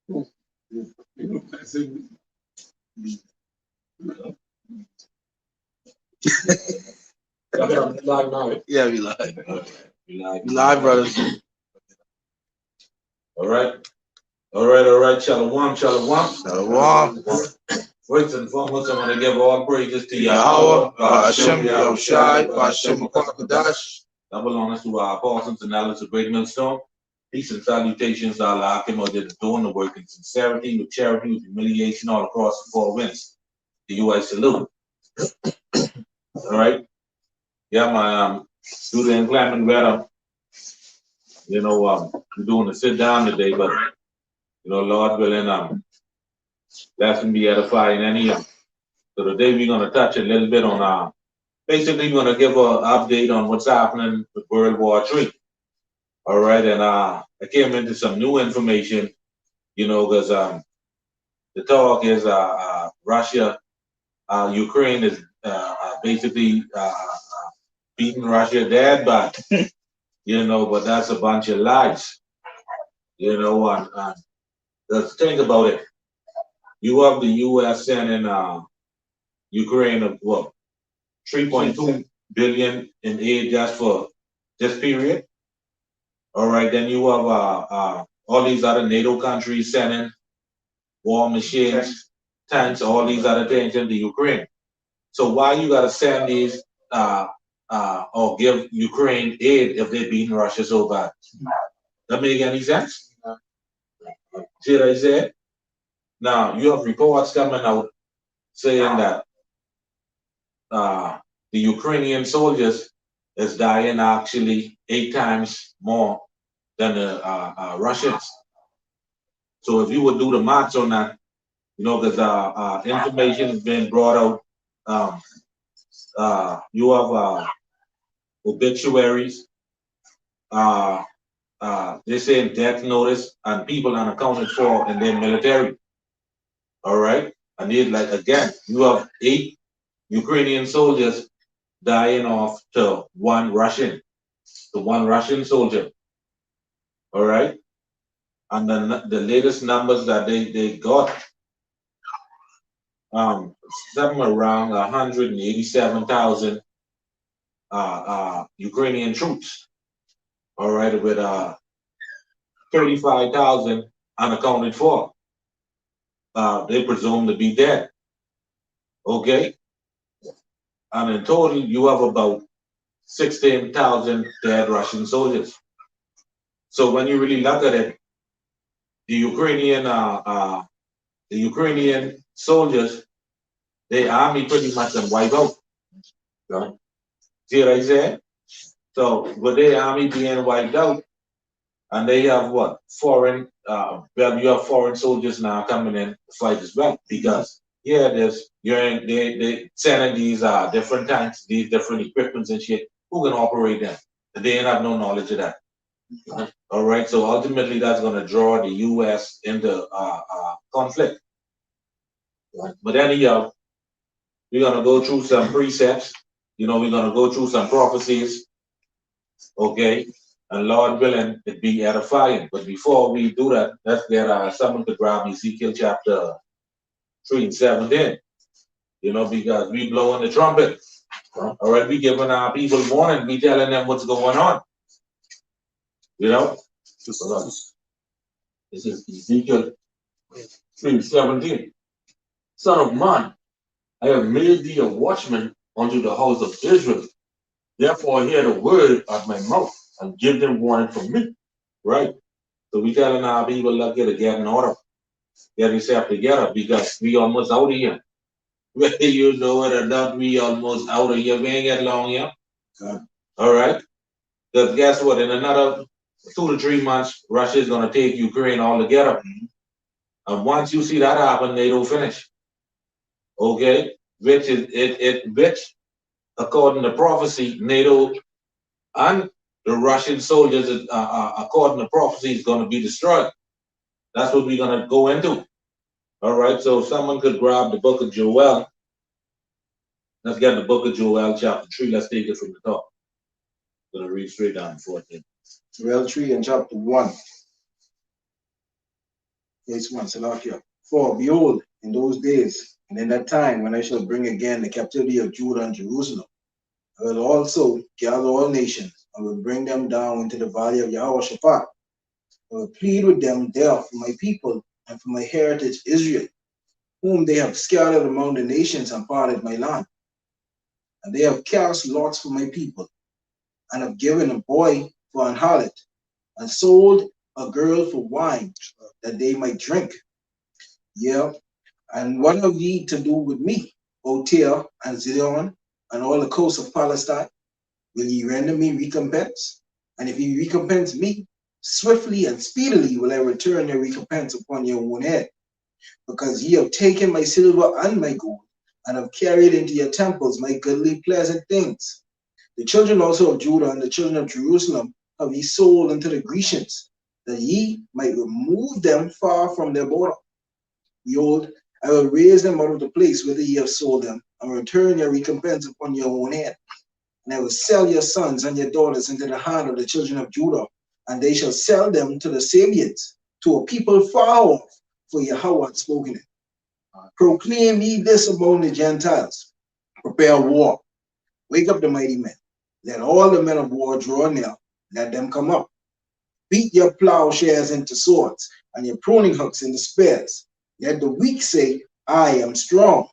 Live now. Yeah, we live. We live. We live, brothers. All right. All right. Shalom. Shalom. First and foremost, I'm going to give all praises to Yahweh, Yahweh, Hashem, Yahushai, Hashem, Kwakadash. that belongs to our apostles and elders of Great Millstone. Peace and salutations to Allah Akim, that is doing the work in sincerity, with charity, with humiliation all across the four winds. The U.I. salute. All right. Yeah, my student inclement weather. You know, we're doing a sit down today, but you know, Lord willing, lesson be edifying any. So today we're gonna touch a little bit on basically we're gonna give an update on what's happening with World War III. All right, and I came into some new information, you know, because the talk is Russia, Ukraine is basically beating Russia dead, but you know, but that's a bunch of lies, you know. And let's think about it. You have the U.S. sending Ukraine of what 3.2 billion in aid just for this period. All right, then you have all these other NATO countries sending war machines, tanks, all these other things into Ukraine. So why you gotta send these or give Ukraine aid if they're beating Russia so bad? That make any sense? See what I said? Now you have reports coming out saying that the Ukrainian soldiers is dying actually 8 times more than the Russians. So if you would do the maths on that, you know, because information has been brought out. You have obituaries. They say death notice and people unaccounted for in their military. All right, and they like again, you have 8 Ukrainian soldiers dying off to one Russian soldier. All right, and then the latest numbers that they got, something around 187,000 Ukrainian troops. All right, with 35,000 unaccounted for. They presume to be dead. Okay, and in total you have about 16,000 dead Russian soldiers. So when you really look at it, the Ukrainian soldiers, their army pretty much been wiped out. So, see what I said? So with their army being wiped out, and they have what foreign, well, you have foreign soldiers now coming in to fight as well, because yeah, they sending these different tanks, these different equipments and shit. Who can operate them? They ain't have no knowledge of that. All right, so ultimately that's going to draw the U.S. into conflict. But anyhow, we're going to go through some precepts. You know, we're going to go through some prophecies. Okay, and Lord willing, it be edifying. But before we do that, let's get someone to grab Ezekiel chapter 3 and 17. You know, because we blowing the trumpet. All right, we giving our people warning. We telling them what's going on. You know, this is Ezekiel 3:17. Son of man, I have made thee a watchman unto the house of Israel. Therefore, hear the word of my mouth and give them warning from me. Right? So we telling our people, look, get in order. Get yourself together because we almost out of here. Whether you know it or not, we almost out of here. We ain't get long here. All right? Because guess what? In another 2 to 3 months, Russia is going to take Ukraine all together. And once you see that happen, NATO finish. Okay? Which according to prophecy, NATO and the Russian soldiers, according to prophecy, is going to be destroyed. That's what we're going to go into. All right, so if someone could grab the book of Joel. Let's get the book of Joel, chapter 3. Let's take it from the top. I'm going to read straight down to 14. Joel 3 and chapter 1. Verse 1, Salakia. For behold, in those days, and in that time when I shall bring again the captivity of Judah and Jerusalem, I will also gather all nations, and will bring them down into the valley of Yahweh. I will plead with them there for my people and for my heritage Israel, whom they have scattered among the nations and parted my land. And they have cast lots for my people, and have given a boy for an harlot, and sold a girl for wine, that they might drink. Yeah, and what have ye to do with me, O Tyre and Zidon, and all the coasts of Palestine? Will ye render me recompense? And if ye recompense me, swiftly and speedily will I return your recompense upon your own head, because ye have taken my silver and my gold, and have carried into your temples my goodly pleasant things. The children also of Judah and the children of Jerusalem have ye sold unto the Grecians, that ye might remove them far from their border. Behold, I will raise them out of the place whither ye have sold them, and return your recompense upon your own head. And I will sell your sons and your daughters into the hand of the children of Judah, and they shall sell them to the Sabians, to a people far off, for Yahweh had spoken it. Proclaim ye this among the Gentiles. Prepare war. Wake up the mighty men. Let all the men of war draw near. Let them come up. Beat your plowshares into swords, and your pruning hooks into spears. Let the weak say, I am strong.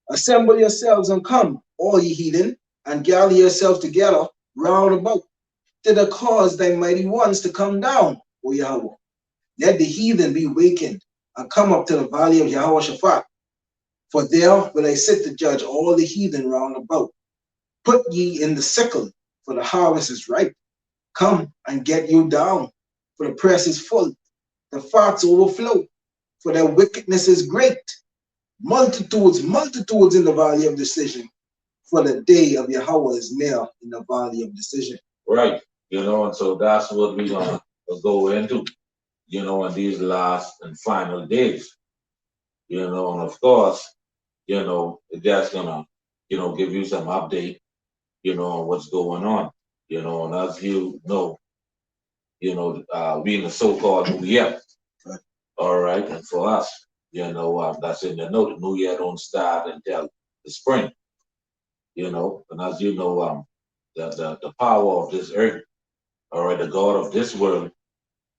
Assemble yourselves and come, all ye heathen, and gather yourselves together round about, to the cause thy mighty ones to come down, O Yahweh. Let the heathen be wakened, and come up to the valley of Yahweh. For there will I sit to judge all the heathen round about. Put ye in the sickle, for the harvest is ripe. Come and get you down, for the press is full. The fats overflow, for their wickedness is great. Multitudes, multitudes in the valley of decision, for the day of Yahweh is near in the valley of decision. Right. And so that's what we're gonna go into, in these last and final days. And of course, that's gonna, give you some update, on what's going on. And as we in the so-called New Year. All right, and for us, that's in the note. The New Year don't start until the spring. And as you know, the power of this earth, all right, the God of this world,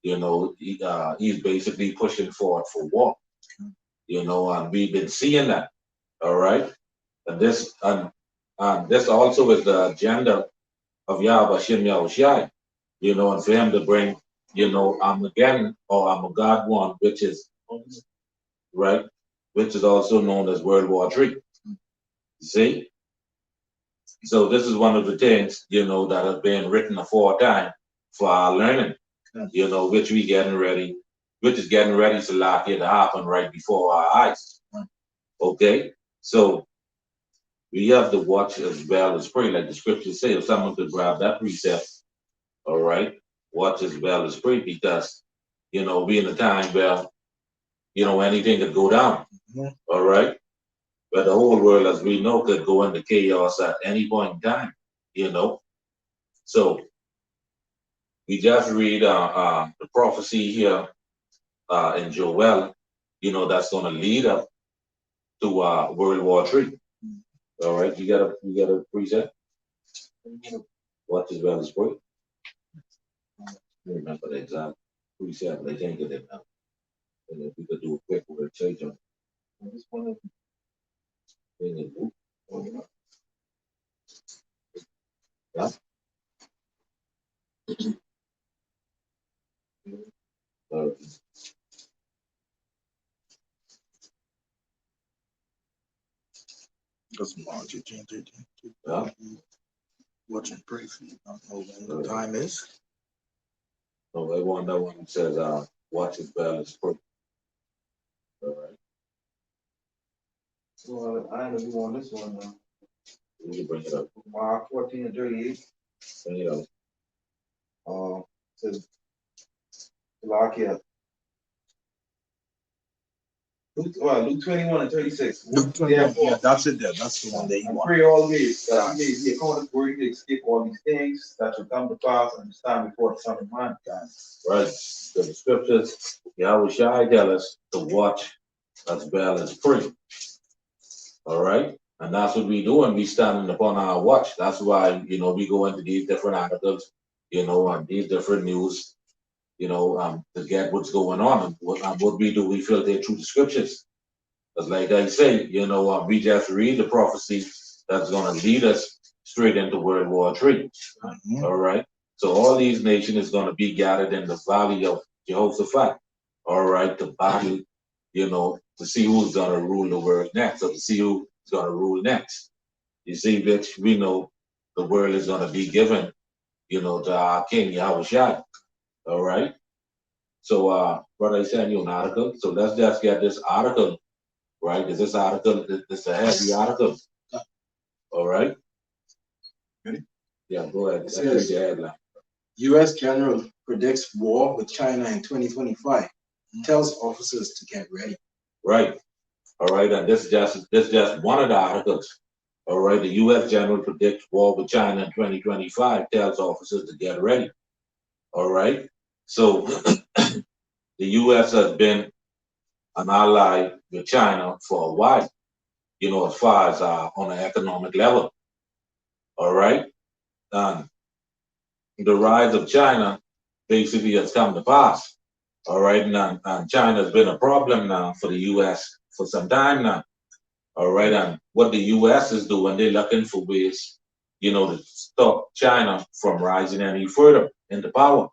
he's basically pushing forward for war. And we've been seeing that. All right, and this also is the agenda of Yahweh Shem Yahushai, and for him to bring, Armageddon or Armageddon one, which is right, which is also known as World War III. See? So this is one of the things, that have been written aforetime for our learning, which is getting ready to lock it to happen right before our eyes. Okay? So we have to watch as well as pray, like the scriptures say. If someone could grab that precept, all right, watch as well as pray, because we in a time where anything could go down. All right. But the whole world, as we know, could go into chaos at any point in time. So we just read the prophecy here in Joel, that's going to lead up to World War III. All right, you got a preset. What is well as pray? Remember the exact preset, but I can't get it now. And if we could do a quick word change on this one, yeah. That's March 18, 13. Yeah. Watch and pray for you. I don't know when the time is. No, that one says, watch as well as pray. All right. So I know you on this one now. You can bring it up. Mark 14 and 38. Bring it up. Says Lakia. Luke 21 and 36. Luke 20, yeah, that's it there. That's the one that you And want. pray always that he may be accounted worthy to escape all these things that shall come to pass and stand before the Son of Man. Right. The scriptures, Yahweh Shai tell us to watch as well as pray. All right. And that's what we do, and we standing upon our watch. That's why, we go into these different articles, and these different news, to get what's going on. And what we do, we filter through the scriptures. Because like I say, we just read the prophecy that's going to lead us straight into World War III. All right. So all these nations is going to be gathered in the valley of Jehoshaphat. All right. To battle, to see who's going to rule the world next, or to see who's going to rule next. You see, which we know the world is going to be given, to our King Yahweh Shai. All right. So, brother, I sent you an article. So let's just get this article, right? Is this article, this is a heavy article. All right. Ready? Yeah, go ahead. It Let's says- read the headline. U.S. General predicts war with China in 2025. Tells officers to get ready. Right. All right. And this is just one of the articles. All right. The U.S. General predicts war with China in 2025. Tells officers to get ready. All right. So the U.S. has been an ally with China for a while, as far as on an economic level. All right. And the rise of China basically has come to pass. All right. And China has been a problem now for the U.S. for some time now. All right. And what the U.S. is doing, they're looking for ways, to stop China from rising any further into power.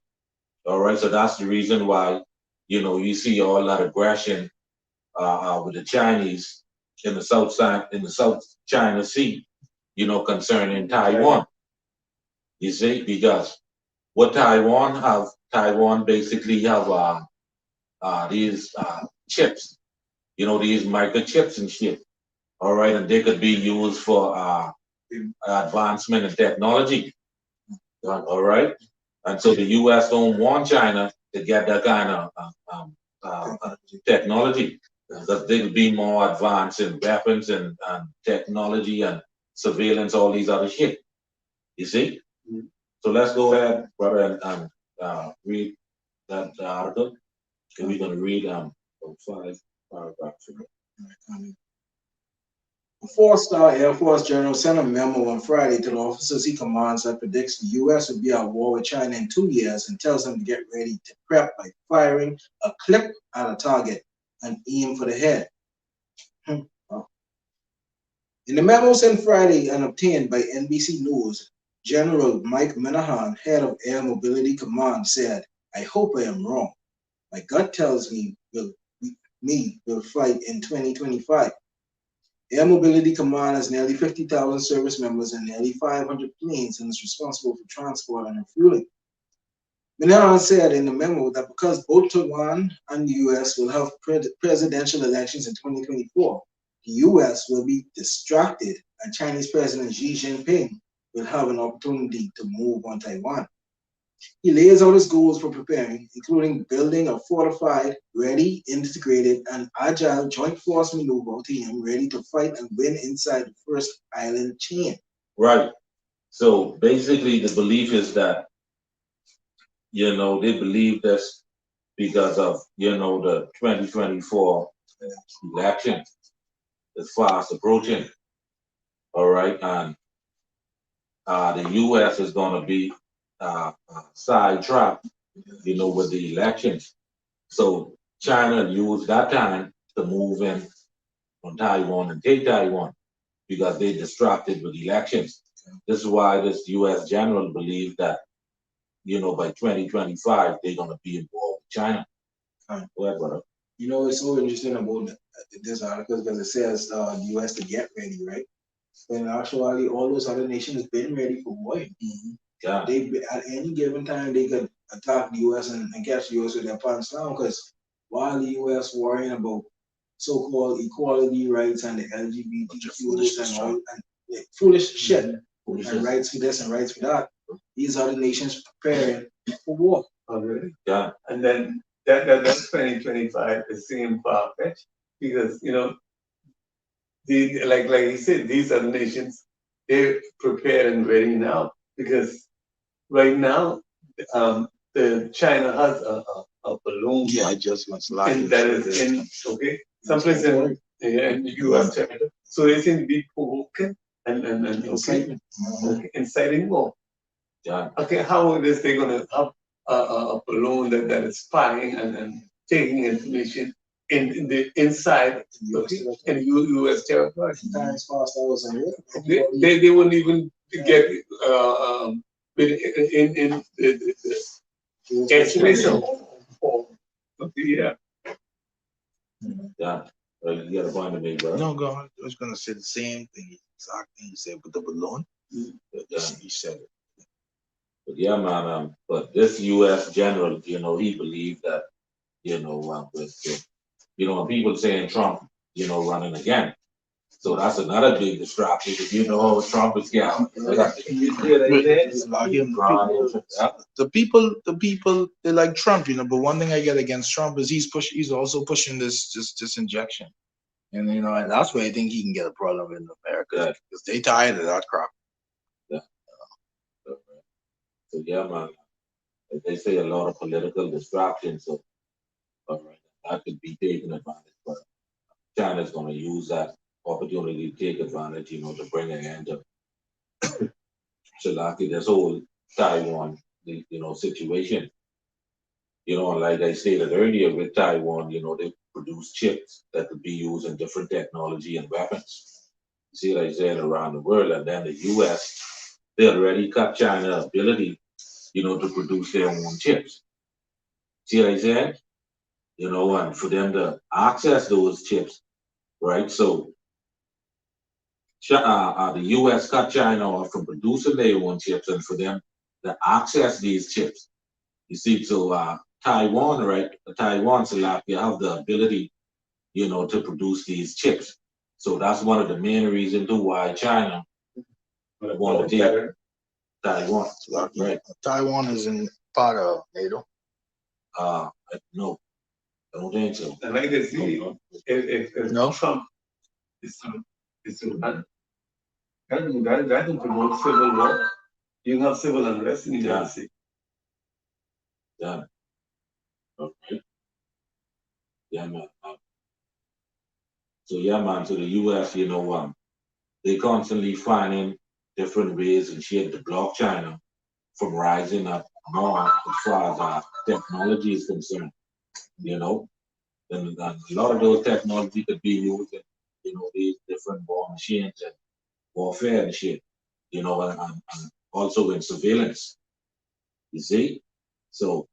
All right. So that's the reason why, you see all that aggression with the Chinese in the South China Sea, concerning Taiwan. You see, because what Taiwan basically have these chips, these microchips and shit. All right, and they could be used for advancement in technology. All right, and so the U.S. don't want China to get that kind of technology, because they could be more advanced in weapons and technology and surveillance, all these other shit. You see? Mhm. So let's go ahead, brother, and read that article. And we're going to read 5 paragraphs. A four-star Air Force general sent a memo on Friday to the officers he commands that predicts the U.S. will be at war with China in 2 years and tells them to get ready to prep by firing a clip at a target and aim for the head. In the memo sent Friday and obtained by NBC News, General Mike Minahan, head of Air Mobility Command, said, "I hope I am wrong. My gut tells me we'll fight in 2025. Air Mobility Command has nearly 50,000 service members and nearly 500 planes and is responsible for transport and refueling." Minahan said in the memo that because both Taiwan and the U.S. will have presidential elections in 2024, the U.S. will be distracted and Chinese President Xi Jinping will have an opportunity to move on Taiwan. He lays out his goals for preparing, including building a fortified, ready, integrated, and agile joint force maneuver team ready to fight and win inside the first island chain. Right. So basically, the belief is that, they believe this because of, the 2024 election is fast approaching. All right. And the U.S. is going to be sidetracked, with the elections. So China used that time to move in on Taiwan and take Taiwan because they distracted with elections. This is why this U.S. general believes that, by 2025, they're going to be involved with China. Go ahead, brother. It's so interesting about this article because it says the U.S. to get ready, right? When actually all those other nations been ready for war. Yeah. They at any given time they could attack the U.S. and catch the U.S. with their pants down, because while the U.S. worrying about so-called equality rights and the LGBTQ and all and foolish shit and rights for this and rights for that, these other nations preparing for war. Already. Yeah. And then that 2025 is seem far-fetched. because like he said, these other nations, they're prepared and ready now because right now, the China has a balloon. Yeah, I just was And that is in someplace in the U.S. territory. So they seem to be provoking and inciting war. Yeah. Okay, how is they gonna have a balloon that is spying and taking information in the inside in U.S. territory? Times fast hours and They wouldn't even get in the estimation of the Yeah. You got a point to make, bro. No, go on. I was gonna say the same thing, exact thing you said with the balloon. Yeah. You said it. But yeah, man. But this U.S. general, he believed that, with when people saying Trump, running again. So that's another big distraction because Trump is gone. The people, they like Trump, but one thing I get against Trump is he's also pushing this injection. And and that's why I think he can get a problem in America because they tired of that crap. Yeah. So yeah, man. They say a lot of political distractions, so that could be taken advantage. But China's going to use that opportunity to take advantage, to bring an end to this whole Taiwan, situation. Like I stated earlier with Taiwan, they produce chips that could be used in different technology and weapons. You see what I said around the world, and then the U.S. they already cut China's ability, to produce their own chips. See what I said? And for them to access those chips, right? So the U.S. cut China off from producing their own chips, and for them to access these chips. You see, so Taiwan, right? Taiwan, so like you have the ability, to produce these chips. So that's one of the main reasons to why China want to take Taiwan. Right? Taiwan is in part of NATO. No, I don't think so. And like I see, if Trump is to run, that will promote civil war. You have civil unrest in the United States. Yeah. Okay. Yeah, man. So yeah, man. So the U.S., they constantly finding different ways and shit to block China from rising up more as far as technology is concerned. And a lot of those technology could be used in, these different war machines and warfare and shit. And also in surveillance. You see, so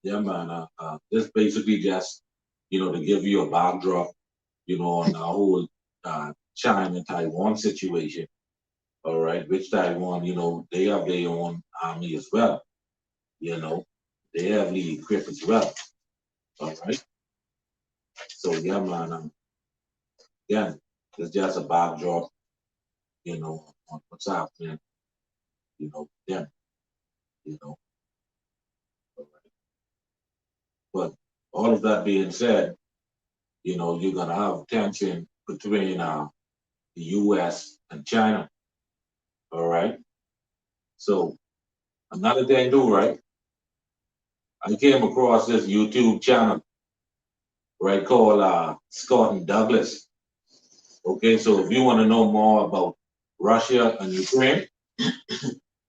yeah, man. This basically just, to give you a backdrop, on the whole China Taiwan situation. All right, which Taiwan, they have their own army as well. They heavily equipped as well. All right. So yeah, man. Again, it's just a backdrop, on what's happening, them, you know. All right. But all of that being said, you're gonna have tension between the US and China. All right. So another thing too, right? I came across this YouTube channel, right, called Scott and Douglas. Okay, so if you want to know more about Russia and Ukraine,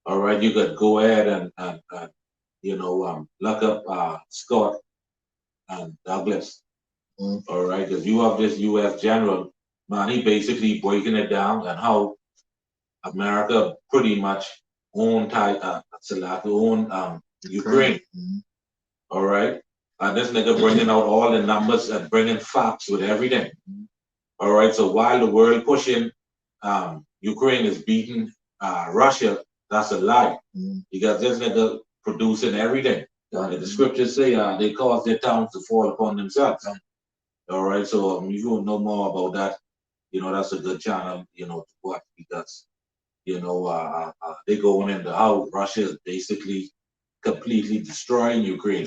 all right, you could go ahead and look up Scott and Douglas. All right, because you have this U.S. general, man, he basically breaking it down and how America pretty much own Ukraine. All right, and this nigga bringing out all the numbers and bringing facts with everything. All right, so while the world pushing Ukraine is beating Russia, that's a lie. Because this nigga producing everything. The scriptures say they cause their towns to fall upon themselves. All right, so if you want to know more about that, that's a good channel, to watch because, they going into how Russia is basically completely destroying Ukraine.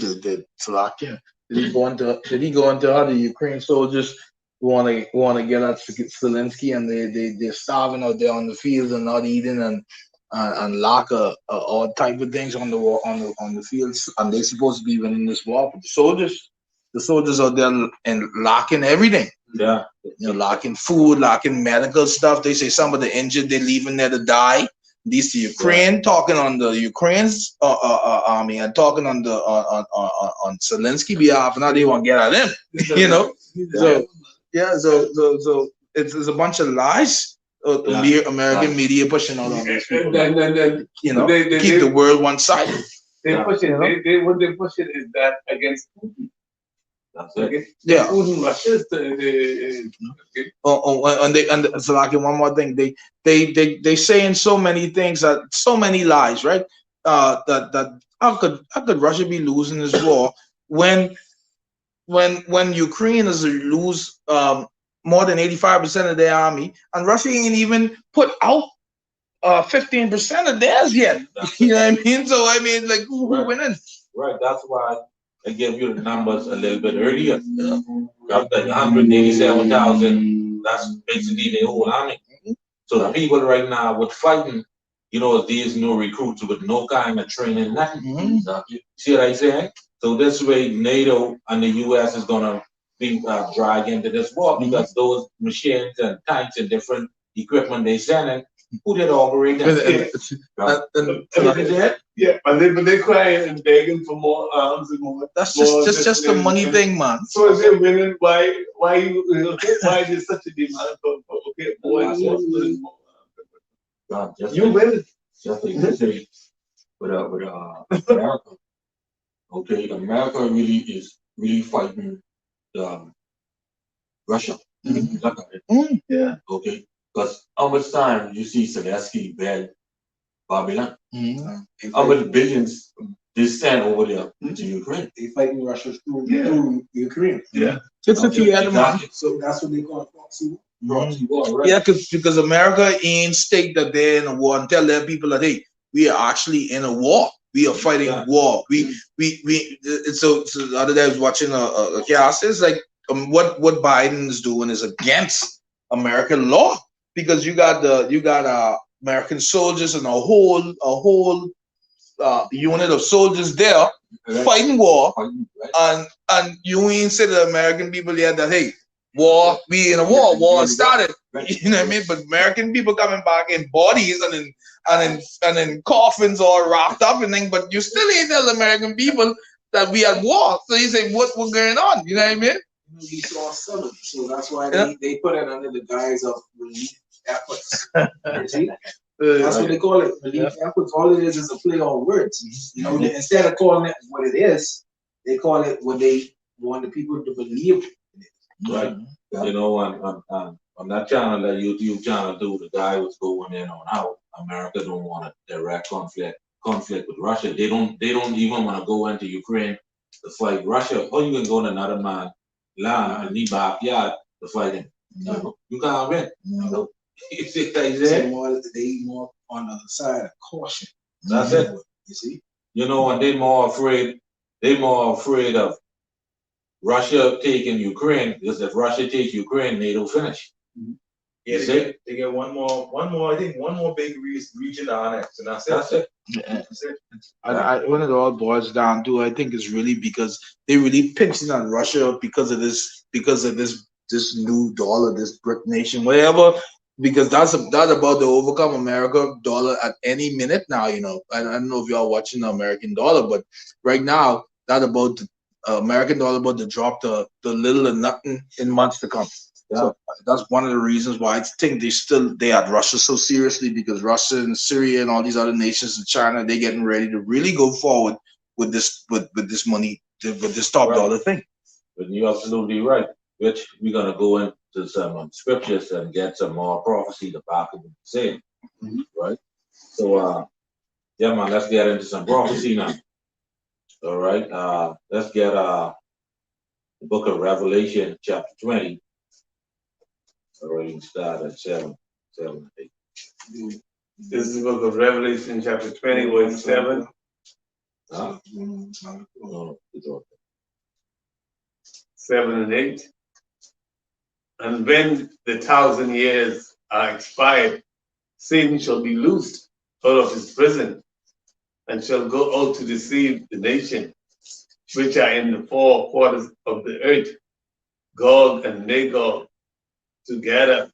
Did he go into how the Ukraine soldiers want to get at Zelensky, and they're starving out there on the fields and not eating, and lack of all type of things on the war, on the fields, and they're supposed to be winning this war. But the soldiers out there and lacking everything. Yeah. You know, lacking food, lacking medical stuff. They say some of the injured they're leaving there to die. These the Ukraine talking on the Ukraine's army and talking on the on Zelensky behalf, and now they want to get at him. You know, so it's a bunch of lies. American media pushing out on these people. Then You know, they keep the world one sided. they push it. They what they push it is that against Putin. That's it. Yeah. Putin, Russia. And so like one more thing, they saying so many things, that so many lies, right? That how could Russia be losing this war when Ukraine is lose more than 85% of their army, and Russia ain't even put out 15% of theirs yet. You know what I mean? So I mean, like who winning? Right. That's why I gave you the numbers a little bit earlier. That's like 187,000. That's basically the whole army. So the people right now with fighting, you know, these new recruits with no kind of training, nothing. See what I say? So this way, NATO and the U.S. is gonna be dragged into this war because those machines and tanks and different equipment they sending, who did operate them? Yeah, but they crying and begging for more arms and more. That's just the money thing, man. So if they're winning, why is such a demand for more? You win. Just like you say, with America. Okay, America really is fighting Russia. Look at it. Yeah. Okay, because how much time you see Zelensky bed Babylon? How much billions they send over there to Ukraine? They fighting Russia through Ukraine. Yeah. Just if you had money. So that's what they call it, proxy war, right? Yeah, because America ain't state that they're in a war and tell their people that hey, we are actually in a war. We are fighting war. So the other day I was watching a cast. It's like what Biden is doing is against American law, because you got American soldiers and a whole unit of soldiers there fighting war, and you ain't say to the American people yet that hey, war, we in a war started. You know what I mean? But American people coming back in bodies and in coffins all wrapped up and things, but you still ain't tell the American people that we at war. So you say what's going on? You know what I mean? We saw summer, so that's why they put it under the guise of relief efforts. You see? That's what they call it, relief efforts. All it is a play on words. You know, instead of calling it what it is, they call it what they want the people to believe it is. Right. You know, on that channel, that YouTube channel, too, the guy was going in on how America don't want a direct conflict with Russia. They don't even want to go into Ukraine to fight Russia. Or you can go to another man land and leave backyard to fight him. No, you can't win. No. You see what I say? They more on the side of caution. That's it. You see? You know, and they're more afraid of Russia taking Ukraine, because if Russia takes Ukraine, NATO finish. Yeah, they get one more. I think one more big region annexed, and that's it. That's it. When it all boils down to, I think it's really because they really pinching on Russia because of this new dollar, this brick nation, whatever. Because that's about to overcome America dollar at any minute now. You know, I don't know if y'all watching the American dollar, but right now that about the American dollar about to drop to little or nothing in months to come. Yeah. So that's one of the reasons why I think they had Russia so seriously, because Russia and Syria and all these other nations and China, they getting ready to really go forward with this money, with this top dollar thing. But you're absolutely right. Which we're gonna go into some scriptures and get some more prophecy to back up the same, right? So yeah, man, let's get into some prophecy now. All right, let's get the book of Revelation, chapter 20. All right, you can start at 7, 8. This is the book of Revelation, chapter 20, verse 7. No, it's okay. 7 and 8. And when the 1,000 years are expired, Satan shall be loosed out of his prison and shall go out to deceive the nation which are in the four quarters of the earth, Gog and Magog, to gather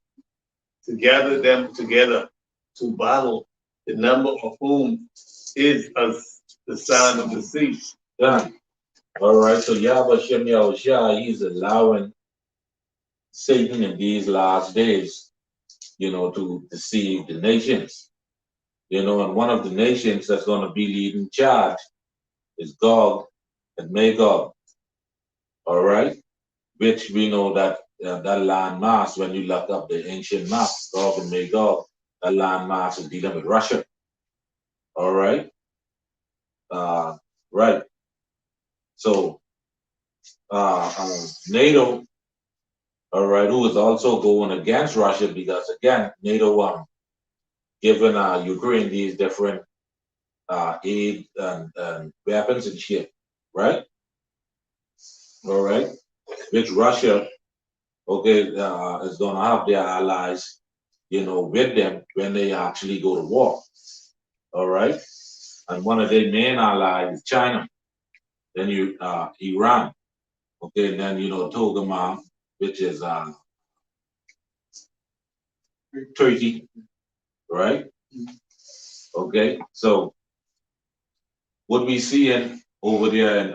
them together to battle, the number of whom is as the sand of the sea. Yeah. All right. So Yahweh Shem Yahushua, he's allowing Satan in these last days, to deceive the nations. And one of the nations that's going to be leading charge is Gog and Magog. All right. Which we know that that land mass, when you look up the ancient map, Gog and Magog, that land mass is dealing with Russia. All right. Right. So NATO, all right, who is also going against Russia because again, NATO giving Ukraine these different aid and weapons and shit, right? All right, which Russia, okay, is going to have their allies, with them when they actually go to war. All right, and one of their main allies is China. Then Iran, okay, and then Togama, which is Turkey, right? Okay, so what we seeing over there in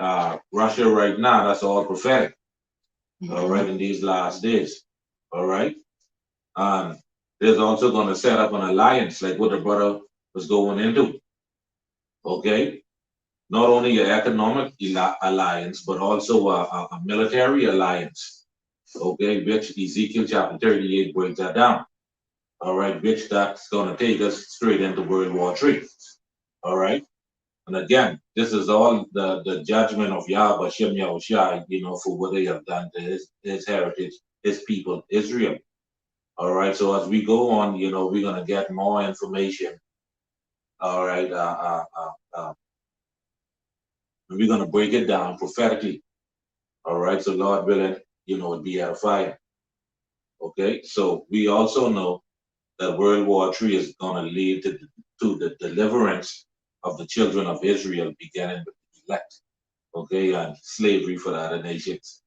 Russia right now, that's all prophetic. All right, in these last days. All right. There's also going to set up an alliance like what the brother was going into. Okay. Not only an economic alliance, but also a military alliance. Okay, which Ezekiel chapter 38 breaks that down. All right, which that's going to take us straight into World War III. All right. And again, this is all the judgment of Yahweh Shem Yahushai, for what they have done to his heritage, his people, Israel. All right. So as we go on, we're gonna get more information. All right. And we're gonna break it down prophetically. All right. So Lord willing, it'll be edifying. Okay. So we also know that World War III is gonna lead to the deliverance of the children of Israel, beginning with the elect, okay, and slavery for the other nations.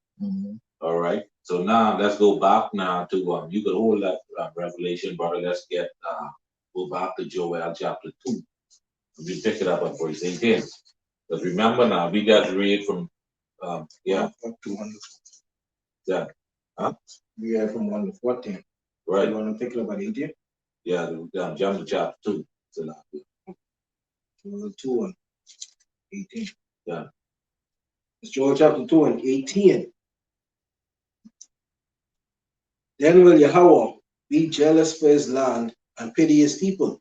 All right. So now let's go back now to you could hold that Revelation, brother. Let's go back to Joel chapter 2. We pick it up at verse 18. Because remember now, we got to read from Up to 1. Yeah. Huh? We are from 1 to 14. Right. You want to pick it up at 18? Yeah, jump to chapter 2. Joel 2 and 18. Yeah. It's Joel chapter 2 and 18. Then will Yahweh be jealous for his land and pity his people.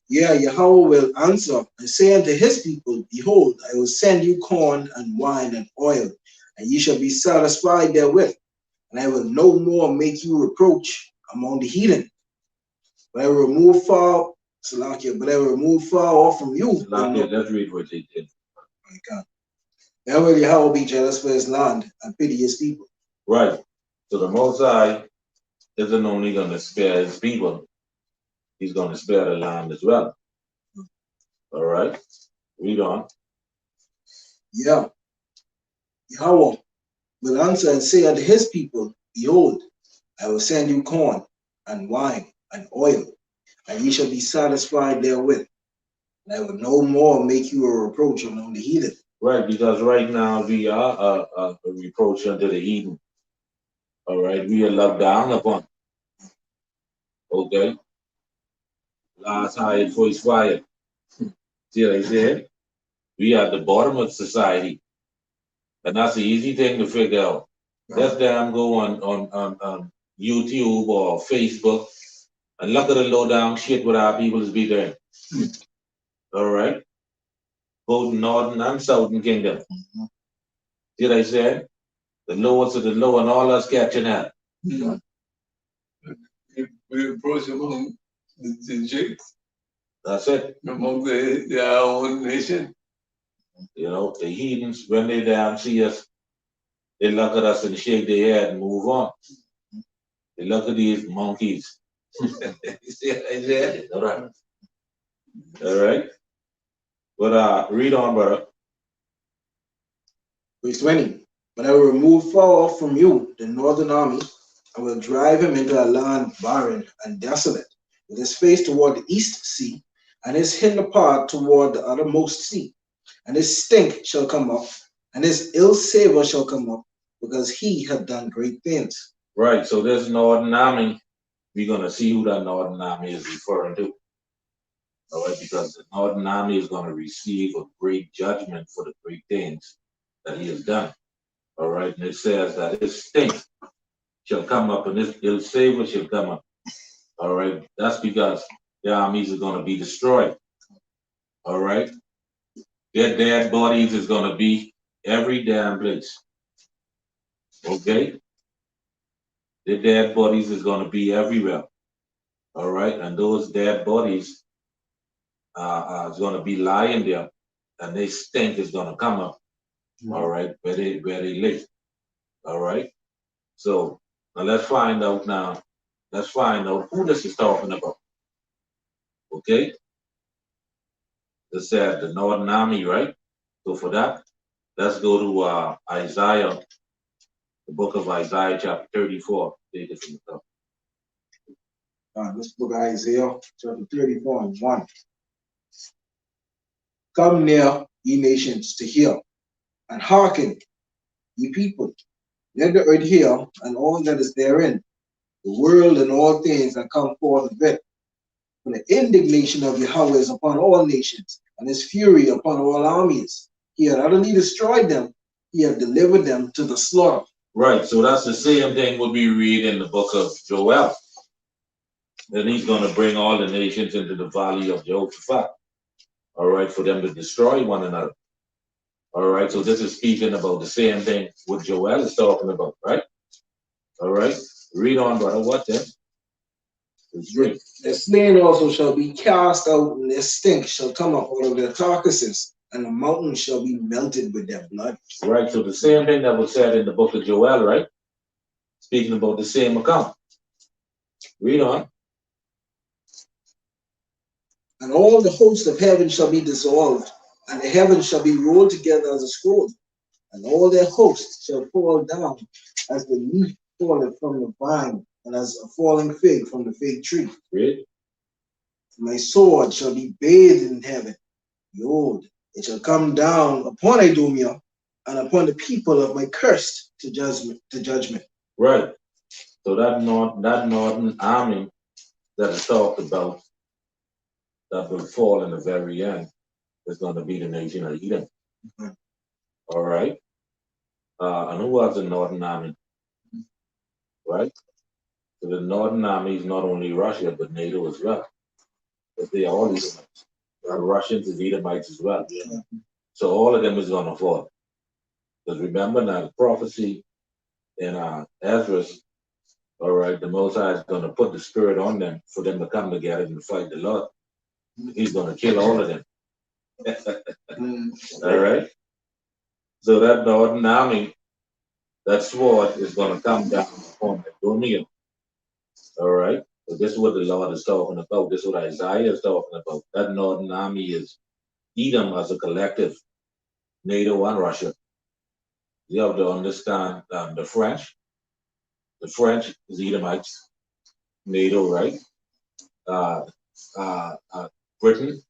Yeah, Yahweh will answer and say unto his people, behold, I will send you corn and wine and oil, and ye shall be satisfied therewith. And I will no more make you reproach among the heathen. But I will remove far, off from you. Let's read verse 18. Then will Yahweh be jealous for his land and pity his people. Right. So the Most High isn't only going to spare his people, he's going to spare the land as well. All right. Read on. Yeah. Yahweh will answer and say unto his people, behold, I will send you corn and wine and oil, and ye shall be satisfied therewith. And I will no more make you a reproach among the heathen. Right, because right now we are a reproach unto the heathen. All right, we are looked down upon. Okay. Last high voice fire. See what I said? We are at the bottom of society. And that's the easy thing to figure out. Let's damn go on YouTube or Facebook and look at the low down shit what our people is be doing. All right. Both Northern and Southern Kingdom. See what I said? The lowest of the low and all us catching that. We approach among the Jakes, That's it. among their own nation. The heathens, when they damn see us, They look at us and shake their head and move on. They look at these monkeys. You see what I said? All right. All right. But read on, brother. Verse 20. But I will remove far off from you the northern army. I will drive him into a land barren and desolate, with his face toward the east sea, and his hinder part toward the uttermost sea. And his stink shall come up, and his ill savor shall come up, because he hath done great things. Right. So this northern army, we're gonna see who that northern army is referring to. All right, because the northern army is gonna receive a great judgment for the great things that he has done. All right, and it says that his stink shall come up and his ill savor shall come up. All right, that's because the armies are gonna be destroyed. All right, their dead bodies is gonna be every damn place. Okay, their dead bodies is gonna be everywhere. All right, and those dead bodies is gonna be lying there, and they stink is gonna come up. All right, where they live. All right. So now let's find out now. Let's find out who this is talking about. Okay. It said the Northern Army, right? So for that, let's go to Isaiah, the book of Isaiah, chapter 34. Take it from the top. This book of Isaiah, chapter 34 and 1. Come near, ye nations, to hear, and hearken, ye people. Let the earth hear, and all that is therein, the world and all things that come forth of it. For the indignation of Yahweh is upon all nations, and his fury upon all armies. He had utterly destroyed them, he had delivered them to the slaughter. Right, so that's the same thing what we read in the book of Joel. Then he's going to bring all the nations into the valley of Jehoshaphat. All right, for them to destroy one another. All right, so this is speaking about the same thing what Joel is talking about, right? All right, read on, brother. What then? The slain also shall be cast out, and their stink shall come up out of their carcasses, and the mountains shall be melted with their blood. Right, so the same thing that was said in the book of Joel, right? Speaking about the same account. Read on. And all the hosts of heaven shall be dissolved, and the heavens shall be rolled together as a scroll, and all their hosts shall fall down as the leaf falleth from the vine, and as a falling fig from the fig tree. Read. My sword shall be bathed in heaven. Behold, it shall come down upon Idumea and upon the people of my cursed to judgment. Right. So that northern army that is talked about that will fall in the very end is going to be the nation of Edom. Mm-hmm. All right. And who was the northern army? Right. So the northern army is not only Russia but NATO as well. But they are all Edomites. The Russians is Edomites as well. Yeah. So all of them is going to fall. Because remember now the prophecy in Ezra, all right, the Most High is going to put the spirit on them for them to come together and fight the Lord. He's going to kill all of them. All right. So that northern army, that sword is going to come down upon Idumea. All right. So this is what the Lord is talking about. This is what Isaiah is talking about. That northern army is Edom as a collective, NATO and Russia. You have to understand the French. The French is Edomites, NATO, right? Britain,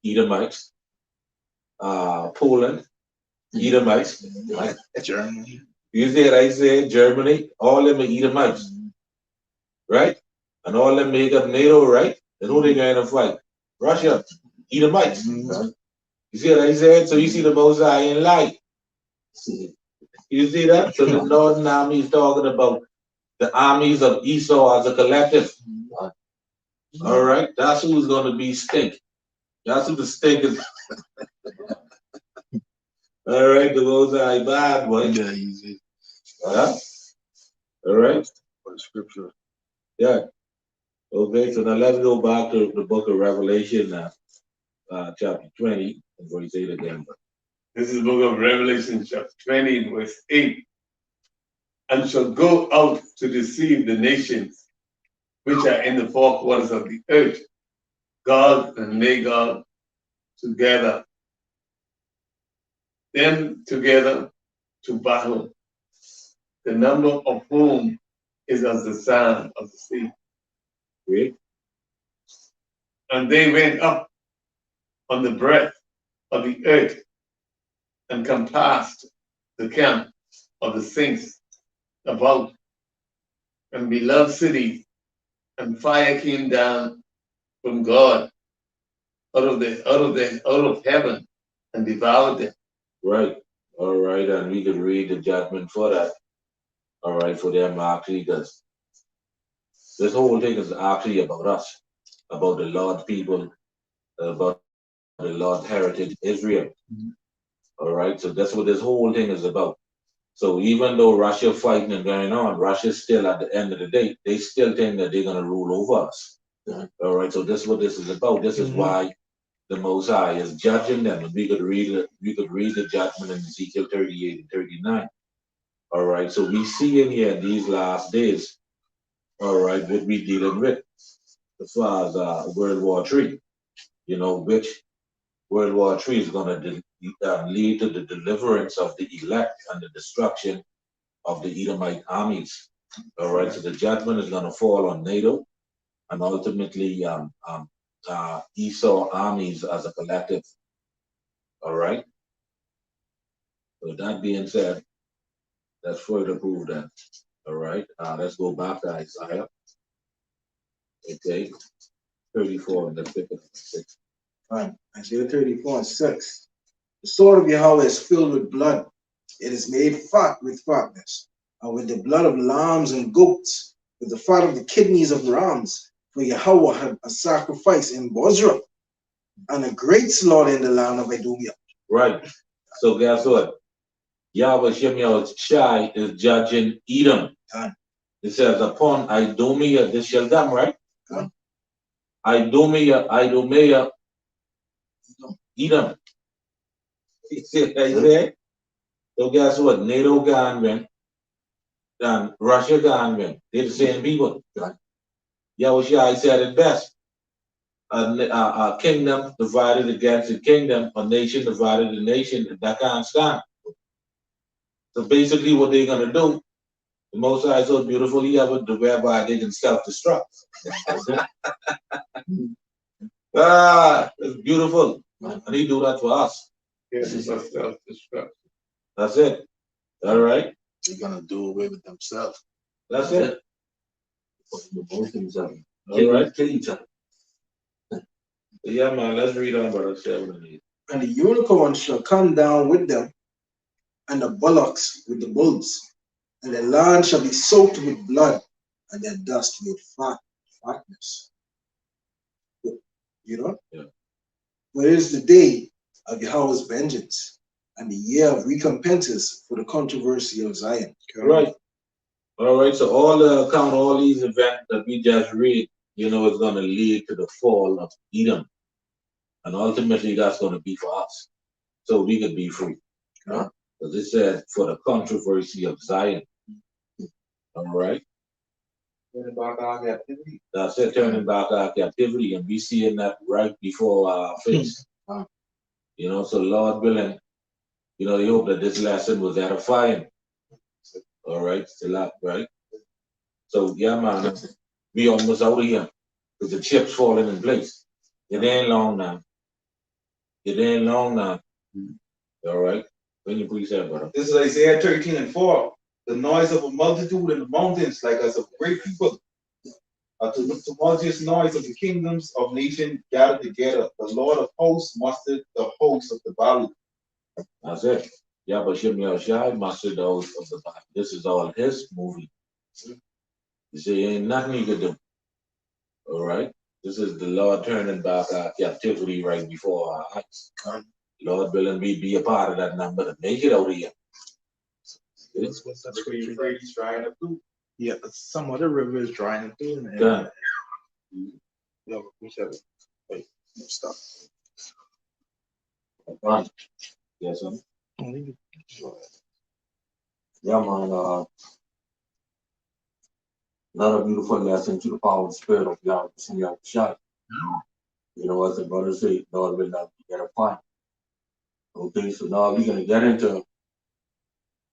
Edomites. Poland, Edomites. Right? Germany. You see what I say? Germany, all them are Edomites, right? And all them make up NATO, right? And who they going to fight? Russia, Edomites. Right? You see what I said? So you see the Most High in light. You see that? So the Northern Army is talking about the armies of Esau as a collective. All right? That's who's going to be stink. That's who the stink is. All right, the Most High bad, boy. Yeah, easy. All right? For scripture. Yeah. Okay, so now let's go back to the book of Revelation now, chapter 20, and verse 8 again. This is the book of Revelation, chapter 20, verse 8. and shall go out to deceive the nations which are in the four quarters of the earth, Gog and Magog together, them together to battle, the number of whom is as the sand of the sea. Great. And they went up on the breadth of the earth and compassed the camp of the saints about and beloved cities, and fire came down from God out of heaven and devoured them. Right. All right. And we could read the judgment for that. All right. For them actually, because this whole thing is actually about us, about the Lord people, about the Lord heritage Israel. All right. So that's what this whole thing is about. So even though Russia fighting and going on, Russia still at the end of the day, they still think that they're gonna rule over us. All right. So this is what this is about. This is why the Most High is judging them. And we could read it, we could read the judgment in Ezekiel 38 and 39. All right. So we see in here in these last days, all right, what we dealing with as far as World War III, you know, which World War III is going to lead to the deliverance of the elect and the destruction of the Edomite armies. All right, so the judgment is going to fall on NATO and ultimately Esau armies as a collective. All right. So that being said, let's further prove that. All right. Let's go back to Isaiah. Okay. 34 and the 5th and 6th. Fine. Isaiah 34 and 6. The sword of Yahweh is filled with blood. It is made fat with fatness, and with the blood of lambs and goats, with the fat of the kidneys of rams. For Yahweh had a sacrifice in Bozrah, and a great slaughter in the land of Edomia. Right. So guess what? Yahweh Shem Shai is judging Edom. It says, upon Idomia this shall come, right? Idomia, Edom. See what I say? So guess what? NATO gone win, and Russia gone win. They're the same people. Yahweh Shai said it best. A kingdom divided against a kingdom, a nation divided a nation, that can't stand. So basically what they're gonna do, the Most High is so beautiful, whereby they can self-destruct. It's beautiful. And he do that for us. Yes, it's a self-destruction. That's it. All right. They're gonna do away with themselves. That's it. All right. Kill each other. Yeah, man. Let's read on about 7 and 8. And the unicorn shall come down with them, and the bullocks with the bulls, and the land shall be soaked with blood, and their dust with fatness. You know? Yeah. But it is the day of Yahweh's vengeance, and the year of recompenses for the controversy of Zion. Right. All right. So all these events that we just read, you know, is going to lead to the fall of Edom, and ultimately that's going to be for us, so we could be free. Because it said for the controversy of Zion. All right. Turning back our captivity. That's it, turning back our captivity, and we seeing that right before our face. You know, so Lord willing, you know, we hope that this lesson was edifying. All right, still up, right? So yeah, man, we almost out of here because the chips falling in place. It ain't long now. It ain't long now. All right. When you please say, brother. This is Isaiah 13 and 4. The noise of a multitude in the mountains, like as of great people. The tumultuous noise of the kingdoms of nations gathered together. The Lord of hosts mustered the hosts of the battle. That's it. Yeah, but Qam Yasharahla mustered the host of the battle. This is all his movie. You see, ain't nothing you can do. All right. This is the Lord turning back our captivity right before our eyes. Lord willing, we be a part of that number to make it out of here. What's that That's what scripture? you're afraid he's trying to do. Yeah, some other river is drying up too. Done. No, we said it. Wait, stop. Right. Yes, sir. Yeah, man. Another beautiful lesson to the power of the spirit of Yahweh Shai. You know, as the brother say, Lord will not be edifying. Okay, so now we're gonna get into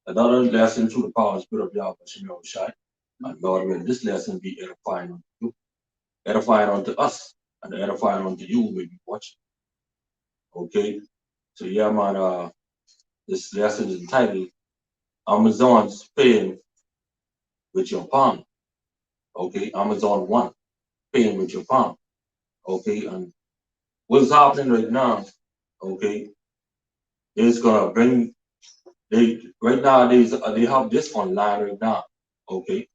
another lesson to the power of the spirit of Yahweh Shai. And Lord, will this lesson be edifying unto you, edifying unto us, and edifying unto you who may be watching. Okay, so yeah, man, this lesson is entitled Amazon's Paying with Your Palm. Okay, Amazon 1, Paying with Your Palm. Okay, and what's happening right now, okay, is gonna bring, right now they have this online right now, okay,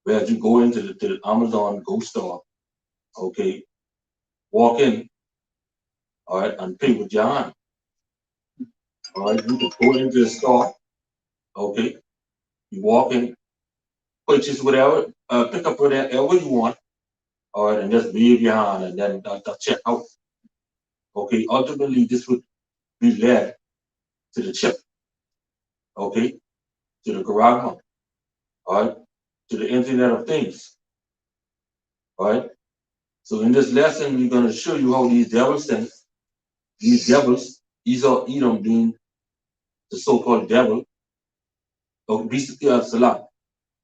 where you go into the Amazon Go store, okay, walk in, all right, and pay with your hand. All right, you can go into the store, okay, you walk in, purchase whatever, pick up whatever you want, all right, and just wave your hand and then check out. Okay, ultimately this would be led to the chip, okay, to the garage, all right, to the Internet of Things, all right. So in this lesson, we're going to show you how these devils think, these devils, Edom being the so-called devil, or Salah.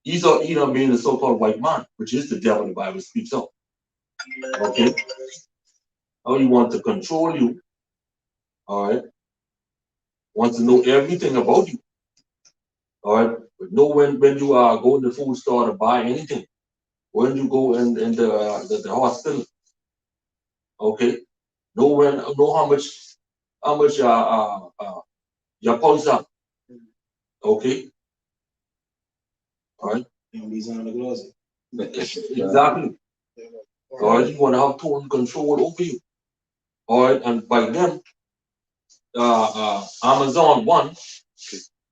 Edom being the so-called white man, which is the devil the Bible speaks of. Okay? How he wants to control you, all right? Wants to know everything about you, all right? But know when you are going to the food store to buy anything, when you go in the hospital, okay? Know how much your pulse up, okay? All right? These are the gloves. Exactly. All right, you want to have total control over you. All right, and by them, Amazon 1,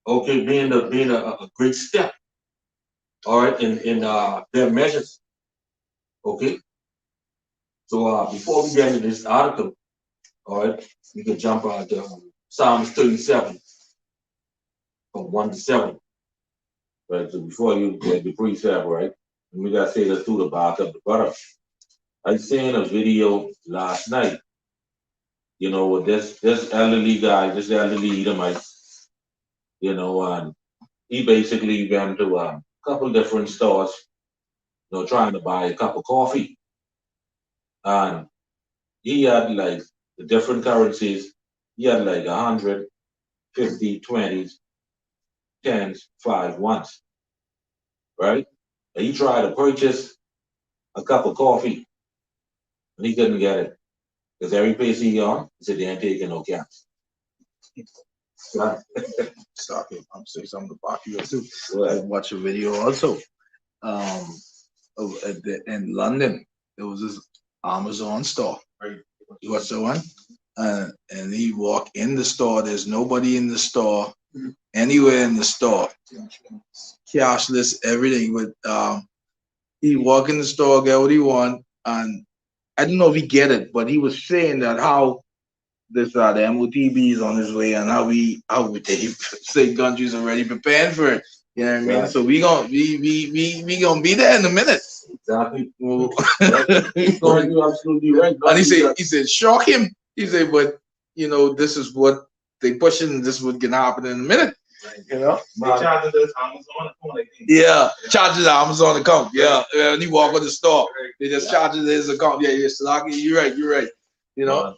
okay, being a great step. All right, in their measures. Okay. So before we get into this article, all right, we can jump to Psalms 37 from 1 to 7. Right. So before you get the precept, right, and we gotta say this through the back of the butter. I seen a video last night, you know, with this elderly guy, this elderly Edomite, you know, and he basically went to a couple different stores, you know, trying to buy a cup of coffee. And he had like the different currencies. He had like 100, 50, 20s, 10s, 5, 1s, right? And he tried to purchase a cup of coffee and he couldn't get it. Because every place he gone, he said they ain't taking no cash. Right? Stop it. I'm saying something about you too. Right. I watched a video also. In London, there was this Amazon store. You watch the one? And he walk in the store. There's nobody in the store, anywhere in the store. Cashless, everything. But he walk in the store, get what he want, and I don't know if he get it, but he was saying that how this the MOTB is on his way and how they say countries already preparing for it. You know what I mean? Right. So we gonna be there in a minute. Exactly. Well, You're absolutely right. and he said, shock him. He said, but you know, this is what they pushing. This is what can happen in a minute. You know, They charge us Amazon account, I think. yeah, charges the Amazon account. Yeah, and he walk in the store, they just charges his account. Yeah, yes, you're right. You know,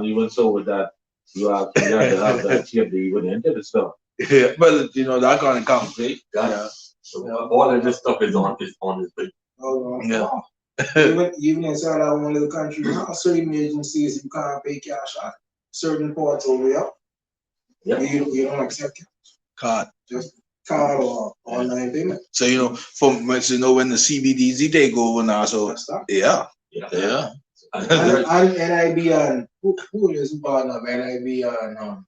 even so with that, you have to have that chip to even enter the store. yeah, but you know that kind of account. See? Yeah. So all of this stuff is on his page. Yeah. Even inside our one little country now, certain agencies you can't pay cash out. Certain parts over here, you don't accept cash. Card. Just card or online payment. So you know, when the CBDC take over now, so yeah. And NIB and who is part of NIB and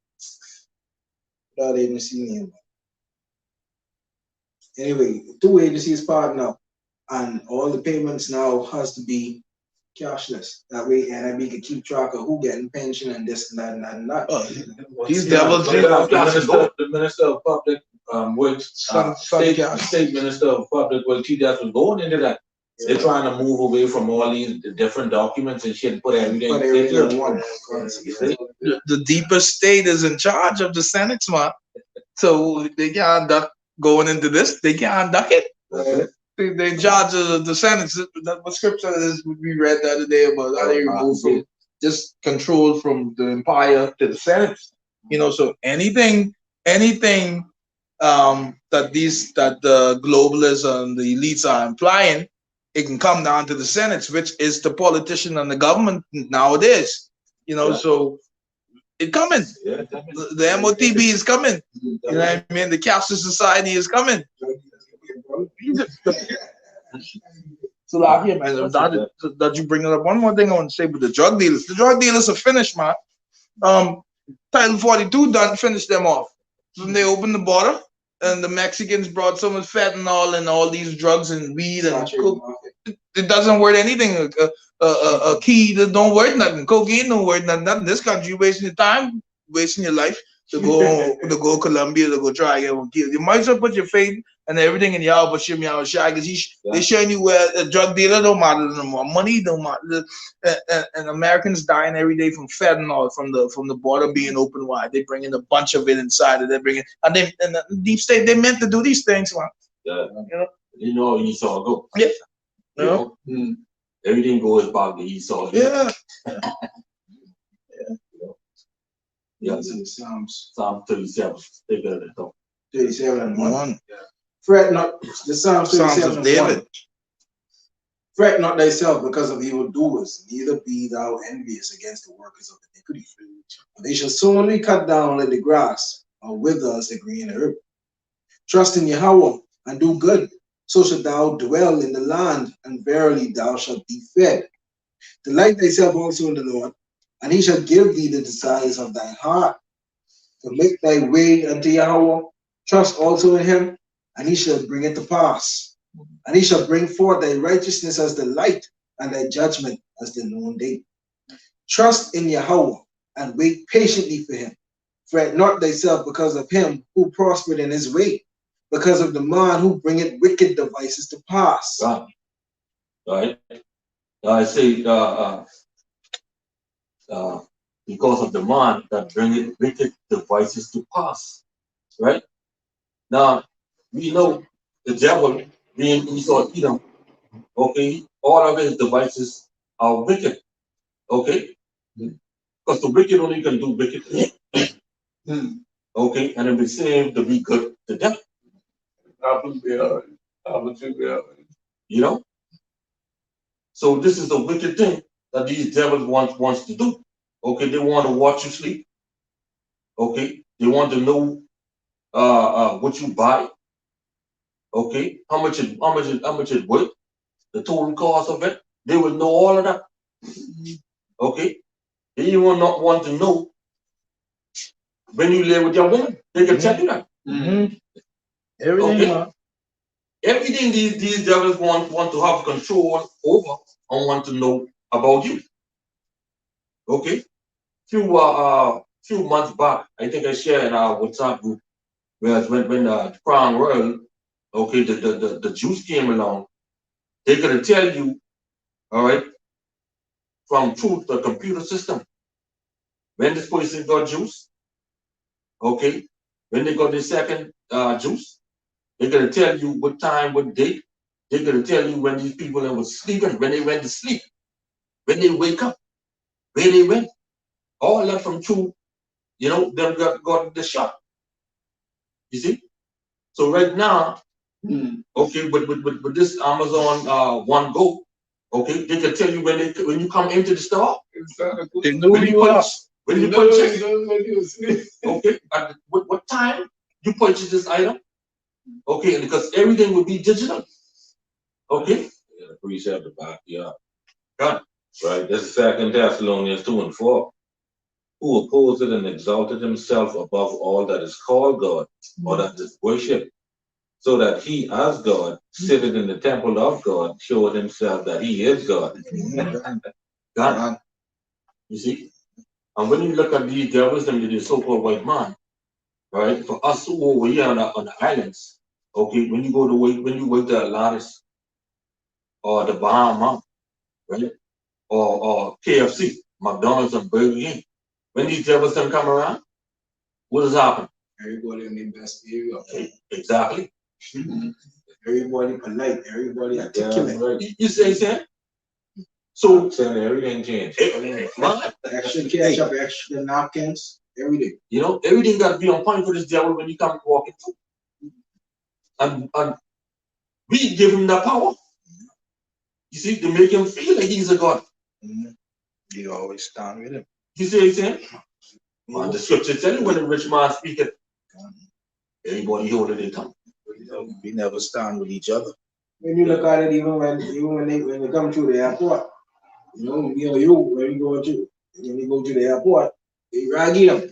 that agency name. Anyway, two agencies partner, and all the payments now has to be cashless. That way NIB can keep track of who getting pension and this and that and that and that. These devils, The Minister of which state minister of public works, he just was going into that. They're trying to move away from all these different documents and shit and put everything in one. The deepest state is in charge of the Senate, man. So they can't duck going into this. They can't duck it. They in charge of the Senate. That what scripture is we read the other day about how they move from just control from the empire to the Senate. You know, so anything that the globalists and the elites are implying, it can come down to the Senate, which is the politician and the government nowadays. You know, so it's coming. Yeah, the MOTB is coming. You know what I mean? The Castle Society is coming. So like, yeah, man, that you bring it up. One more thing I want to say with the drug dealers. The drug dealers are finished, man. Title 42 done finished them off. When they opened the border and the Mexicans brought so much fentanyl and all these drugs and weed and coke, it doesn't worth anything. A key that don't worth nothing. Cocaine don't worth nothing. This country, you wasting your time, wasting your life to go Colombia to go try and get one killed. You might as well put your faith and everything in Yahweh Bashim Yahweh Shai, because they're showing you where a drug dealer don't matter no more. Money don't matter. And Americans dying every day from fentanyl from the border being open wide. They bring in a bunch of it inside, and they bring it, and the deep state, they meant to do these things, man. You know, Esau go. Yeah. You know? Everything goes back to Esau. Yeah. Yeah. Psalm 37. Take it at the top. 37 and 1. Fret not, the Psalms 37 of David. 1. Fret not thyself because of evildoers, neither be thou envious against the workers of iniquity. For they shall soon be cut down like the grass, or wither as the green herb. Trust in Yahweh and do good, so shalt thou dwell in the land, and verily thou shalt be fed. Delight thyself also in the Lord, and he shall give thee the desires of thy heart. To make thy way unto Yahweh, trust also in him, and he shall bring it to pass. And he shall bring forth thy righteousness as the light, and thy judgment as the noonday. Trust in Yahweh, and wait patiently for him. Fret not thyself because of him who prospered in his way, because of the man who bringeth wicked devices to pass. Right. I say, because of the man that bringeth wicked devices to pass. Right? Now, we know the devil being Esau Edom, okay, all of his devices are wicked, okay? Because the wicked only can do wicked things, okay, and it be saved to be good to them. You know? So this is the wicked thing that these devils wants to do. Okay, they want to watch you sleep. Okay, they want to know what you buy. Okay, how much it worth, the total cost of it. They will know all of that. Okay, they even will not want to know when you live with your woman. They can tell you that. Everything. Okay? Everything these devils want to have control over and want to know about you. Okay, few months back, I think I shared in our WhatsApp group, whereas when the Crown Royal, okay, the Jews came along, they're gonna tell you, all right, from through the computer system, when this person got juice, okay, when they got the second juice, they're gonna tell you what time, what date. They're gonna tell you when these people were sleeping, when they went to sleep, when they wake up, where they went. All that from through, you know, them got the shot. You see? So right now, okay, with this Amazon One Go, okay, they can tell you when you come into the store. They know when you purchase, purchase. okay, at what time you purchase this item, okay, because everything will be digital, okay. Yeah, the precept about God, right? This is 2 Thessalonians 2:4. Who opposed it and exalted himself above all that is called God or that is worshipped, so that he, as God, sitteth in the temple of God, showed himself that he is God. God, you see? And when you look at these devils and the so-called white man, right? For us who over here on the islands, okay, when you go to wait to Atlantis or the Bahamas, right? Or KFC, McDonald's and Burger King. When these devils come around, what has happened? Everybody in the best behavior. Exactly. Everybody polite. Everybody articulate. Right. You say, so Everything changed. Extra ketchup, extra napkins, everything. you know, everything got to be on point for this devil when you come walking through. And we give him that power. You see, to make him feel like he's a god. You always stand with him. You see what I'm saying? And the scripture telling when a rich man speaketh, everybody hold it in tongue. We never stand with each other. When you look at it, even when they come through the airport, you know, me or you, when you go to the airport, they rag him.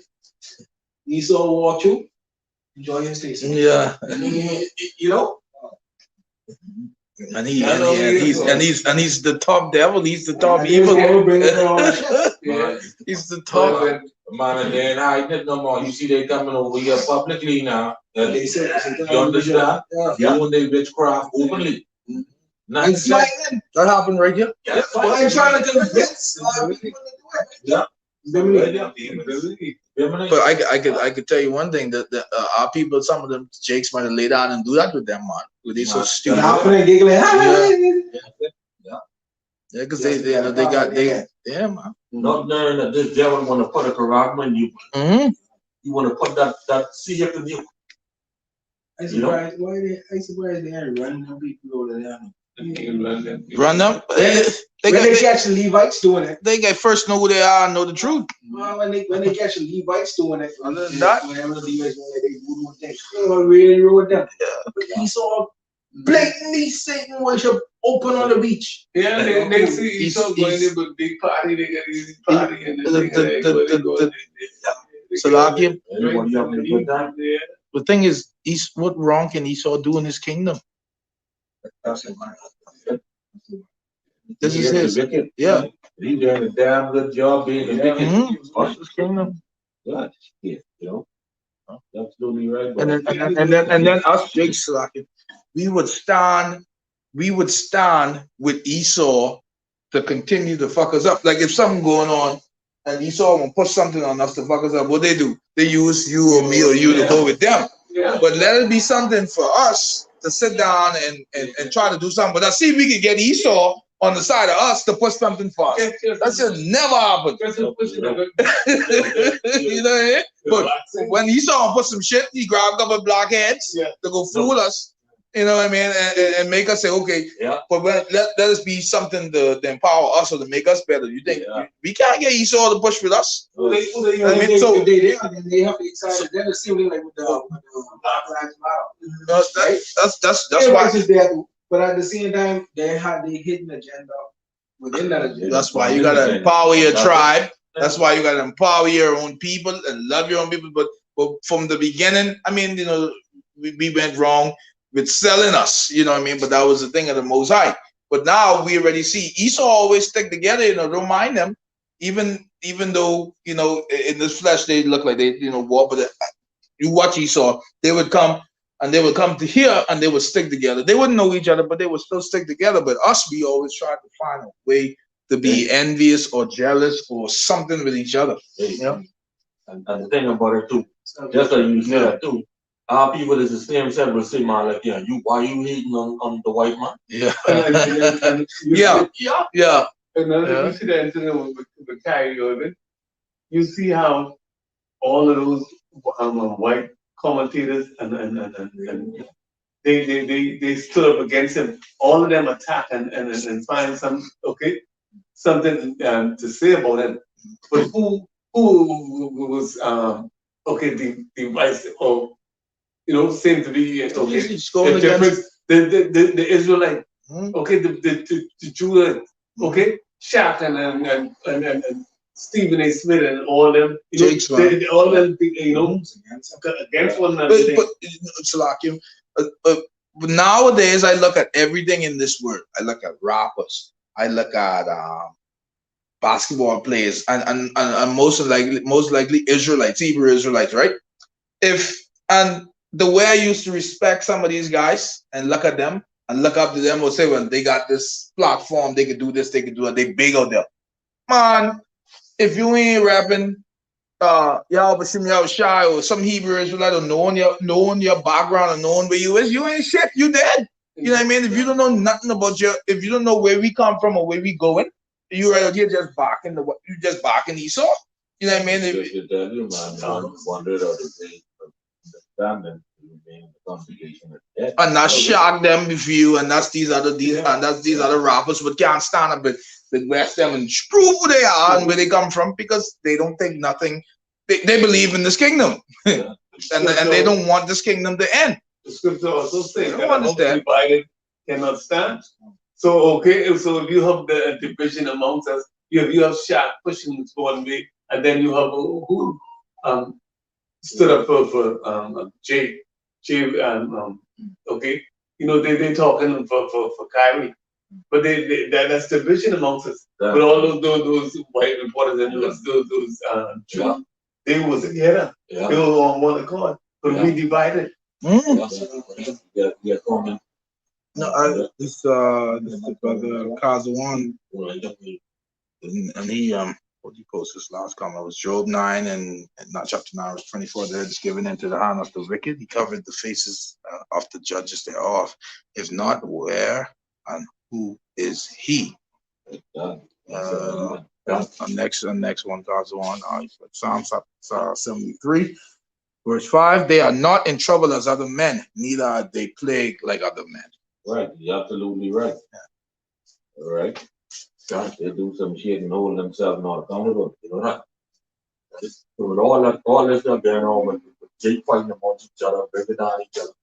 You saw walk through, enjoy your stay. Yeah. You know? And he's the top devil. He's the top evil. He's the top. Man, and then I didn't no more. You see, they coming over here publicly now. They said, You understand? yeah. Doing their witchcraft openly. And smiling. That happened right here. Yeah, I'm trying to convince people to do it. Yeah. But I could tell you one thing that our people, some of them Jakes might have laid down and do that with them, man. They're so stupid. Giggling. Yeah, because they man. Not knowing that this devil want to put a charisma in you. You want to put that C-hIP in you. I surprised they ain't running them people over there. Run them. They catch the Levites doing it. They got first know who they are and know the truth. Well, when they catch the Levites doing it, other than that, whenever the Levites they do things, really with them. But he saw blatantly Satan worship open on the beach. Yeah, they see Esau going in with big party, they get easy party and the Salakia. Everybody having a good time. Yeah. The thing is, what wrong can Esau do in his kingdom? This is his. Yeah. He's doing a damn good job being a wicked. What's his kingdom? Yeah, you know. Absolutely right. And then us Jakes, we would stand with Esau to continue to fuck us up. Like if something going on and Esau will put something on us to fuck us up, what they do? They use you or me or you to go with them. Yeah. But let it be something for us to sit down and try to do something. But I see if we could get Esau on the side of us to put something for us. That should never happen. You know what I mean? But when Esau put some shit, he grabbed up a blockheads to go fool us. You know what I mean? And make us say, okay, but let us be something to empower us or to make us better. You think we can't get Esau to push with us? I mean, so they have to decide. Then it's same thing like with the Black Lives Matter. That's why. There, but at the same time, they had the hidden agenda within that agenda. That's why you gotta empower your tribe. That's why you gotta empower your own people and love your own people. But from the beginning, I mean, you know, we went wrong with selling us, you know what I mean? But that was the thing of the Most High. But now we already see Esau always stick together, you know, don't mind them. Even though, you know, in this flesh they look like they, you know, war, but you watch Esau, they would come to here and they would stick together. They wouldn't know each other, but they would still stick together. But us, we always try to find a way to be envious or jealous or something with each other. You know? And the thing about it too, just like you said too, our people is the same set will say, man, like, yeah, why you hating on the white man? Yeah. Yeah. Another, you see that incident with Kyrie Irving. You see how all of those white commentators and they stood up against him. All of them attack and find something to say about him. But who was the vice or seemed to be the difference. The Israelite, the Jew, Shaq and Stephen A. Smith and all them, all them, against one another. But nowadays, I look at everything in this world. I look at rappers. I look at basketball players, and most likely Israelites, Hebrew Israelites, right? And the way I used to respect some of these guys and look at them and look up to them or say, well, they got this platform, they could do this, they could do that, they big out there. Man, if you ain't rapping Yahweh Bashim Yahweh Shai or some Hebrew Israelite or knowing your background and knowing where you is, you ain't shit, you dead. You know what I mean? If you don't know nothing about if you don't know where we come from or where we going, you're just barking Esau. You know what I mean? To tell you, man, wondered out of the understanding the congregation is dead. And that's shock them with you, and that's these other rappers, but can't stand up with West them and prove who they are and where they come from because they don't think nothing. They believe in this kingdom, and they don't want this kingdom to end. The scripture also says I that don't a house understand. divided cannot stand. So so if you have the division amongst us, you have Shaq pushing it one way, and then you have who stood up for Jay, okay, they talking for Kyrie, but that's division amongst us. But all those white reporters and those they was together. Yeah. They were on one accord, but we divided. Yeah, comment. No, this is the brother Kazawan, and he what did he post this last comment? It was Job 9 and not chapter 9, verse 24. They're just given into the hand of the wicked. He covered the faces of the judges thereof. If not, where and who is he? Next one, Kazawan. Psalm 73. Verse 5, they are not in trouble as other men, neither are they plagued like other men. Right, you're absolutely right. Yeah. All right. God, they do some shit and hold themselves not accountable. You know that? So with all this stuff going on with Jake fighting amongst each other, breaking down each other.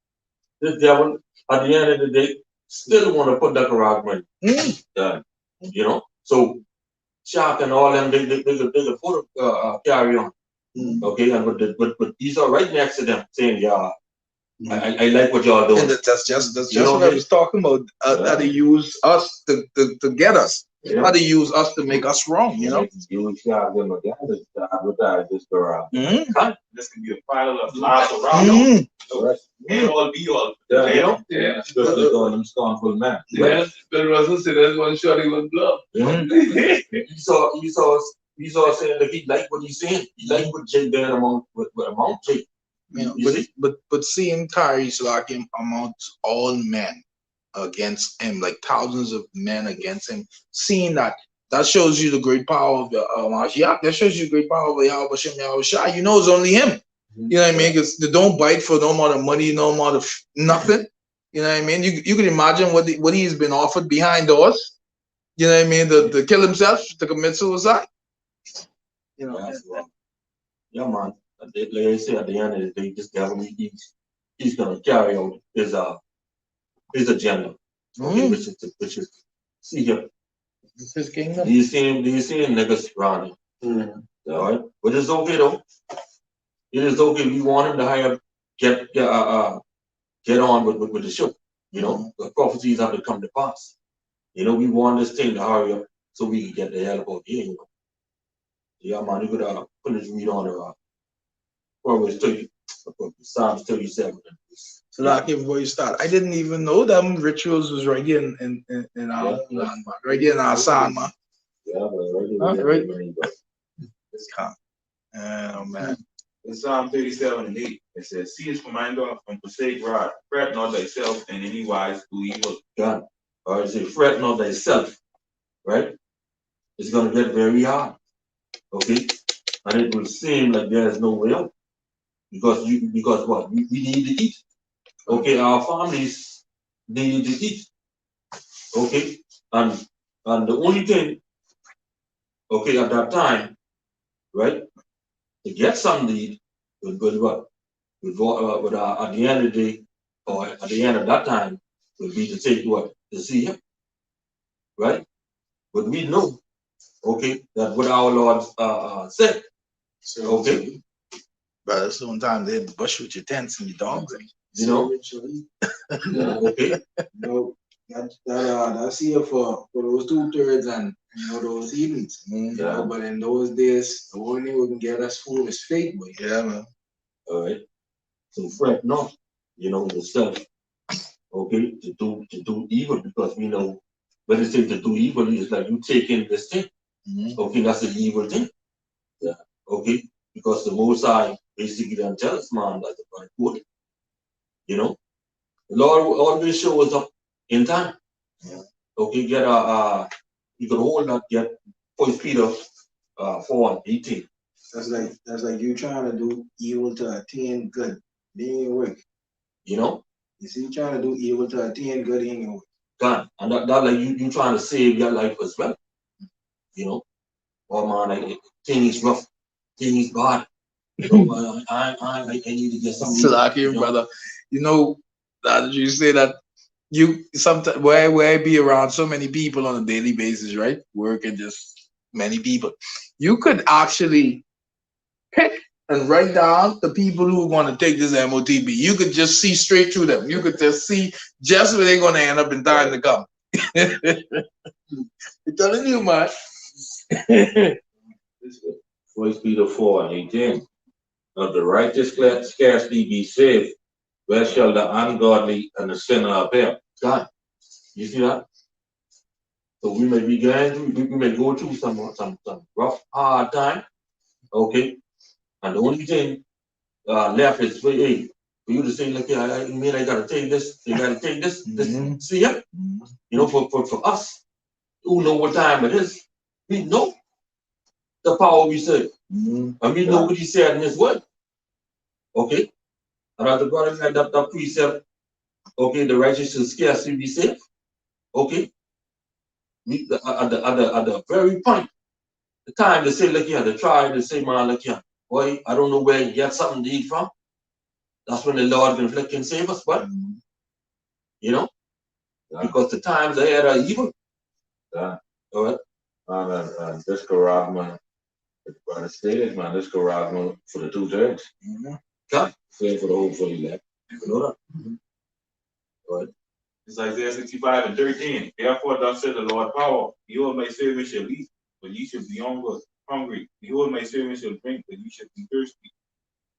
This devil, at the end of the day, still want to put that argument. You know? So Shaq and all them, they could carry on. Okay, and but these are right next to them saying, yeah, I like what y'all doing. And that's just what I was talking about. How they use us to get us. Yeah. How they use us to make us wrong, you know? You shot them again to advertise this for this can be a pile of last around. May all be all. Yeah. You know? Yeah. Just on them scornful man. Yeah. But Russell said that's one shot he would blow. You saw saying that he liked what he's saying. He liked what Jay did among Jay. You know, but seeing Kyrie Slakim amongst all men against him, like thousands of men against him, seeing that shows you the great power of Mashiach. That shows you the great power of Yahweh Hashem Yahweh Shai. You know it's only him. You know what I mean? Because they don't bite for no amount of money, no amount of nothing. You know what I mean? You can imagine what he's been offered behind doors. You know what I mean? To kill himself, to commit suicide. You know. Yeah, man. Like I say, at the end of the day, this devil, he's gonna carry out his agenda. Okay, which is C-hIP. This is kingdom. Do you see niggas running? All right, but it's okay though. It is okay. We want him to get on with the show. You know, the prophecies have to come to pass. You know, we want this thing to hurry up so we can get the hell out here. You know? Yeah, man, you could put this read on the Proverbs 30, Psalms 37. So like before you start, I didn't even know them rituals was right here in our land, right here in our side, man. Yeah, but right. Oh man. In Psalm 37 and 8, it says, "See his commander and forsake rod, fret not thyself in any wise do evil." God, all right, say fret not thyself, right? It's gonna get very hard, okay, and it will seem like there is no way out because what we need to eat, okay, our families need to eat, okay, and the only thing, okay, at that time, right, to get some to eat with what? With at the end of the day, or at the end of that time, would be to take what? To see him, right? But we know, okay, that what our Lord said, okay? But sometimes they bush with your tents and your dogs, you know? Okay. No, that's here for those 2/3 and those evenings. You know, but in those days, the only thing we can get us food is faith, boy. Yeah, man. All right. So fret not, yourself, okay, to do evil, because we know when they say to do evil, it's like you taking this thing. Okay, that's an evil thing. Yeah. Okay, because the Most High basically don't tell us, man, that the Bible quote it. The Lord will always show us up in time. Okay, you could hold that, get 1 Peter 4:18. That's like you trying to do evil to attain good. It ain't gonna work. You see, you trying to do evil to attain good, it ain't gonna work. God, and that like you trying to save your life as well. Oh man, thing is rough, thing is bad. I need to get something. Slacky, brother. That you say that you sometimes where I be around so many people on a daily basis, right? Work and just many people. You could actually pick and write down the people who want to take this MOTB. You could just see straight through them. You could just see just where they're going to end up in time to come. I'm telling you, man. 1 Peter 4:18. Of the righteous scarcely be saved, where shall the ungodly and the sinner appear? God, you see that? So we may be going through, we may go through some rough, hard time, okay? And the only thing left is for you to say, look, I gotta take this, you gotta take this, see ya? For us who know what time it is, we know the power we serve. And we know what he said in his word. Okay? And as the brother had that precept, okay, the righteous shall scarcely be saved. Okay? At the very point, the time they say, look here, they try to say, man, look here, boy, I don't know where you get something to eat from. That's when the Lord can save us, but because the times ahead are evil. Yeah. All right. And this Karagman, the stated, man, this Karagman for the 2/3. God. Same for the whole fully left. You know that? All right. It's Isaiah 65:13. Therefore, thus said the Lord power, behold, my servant shall eat, but ye shall be hungry. Behold, my servant shall drink, but ye shall be thirsty.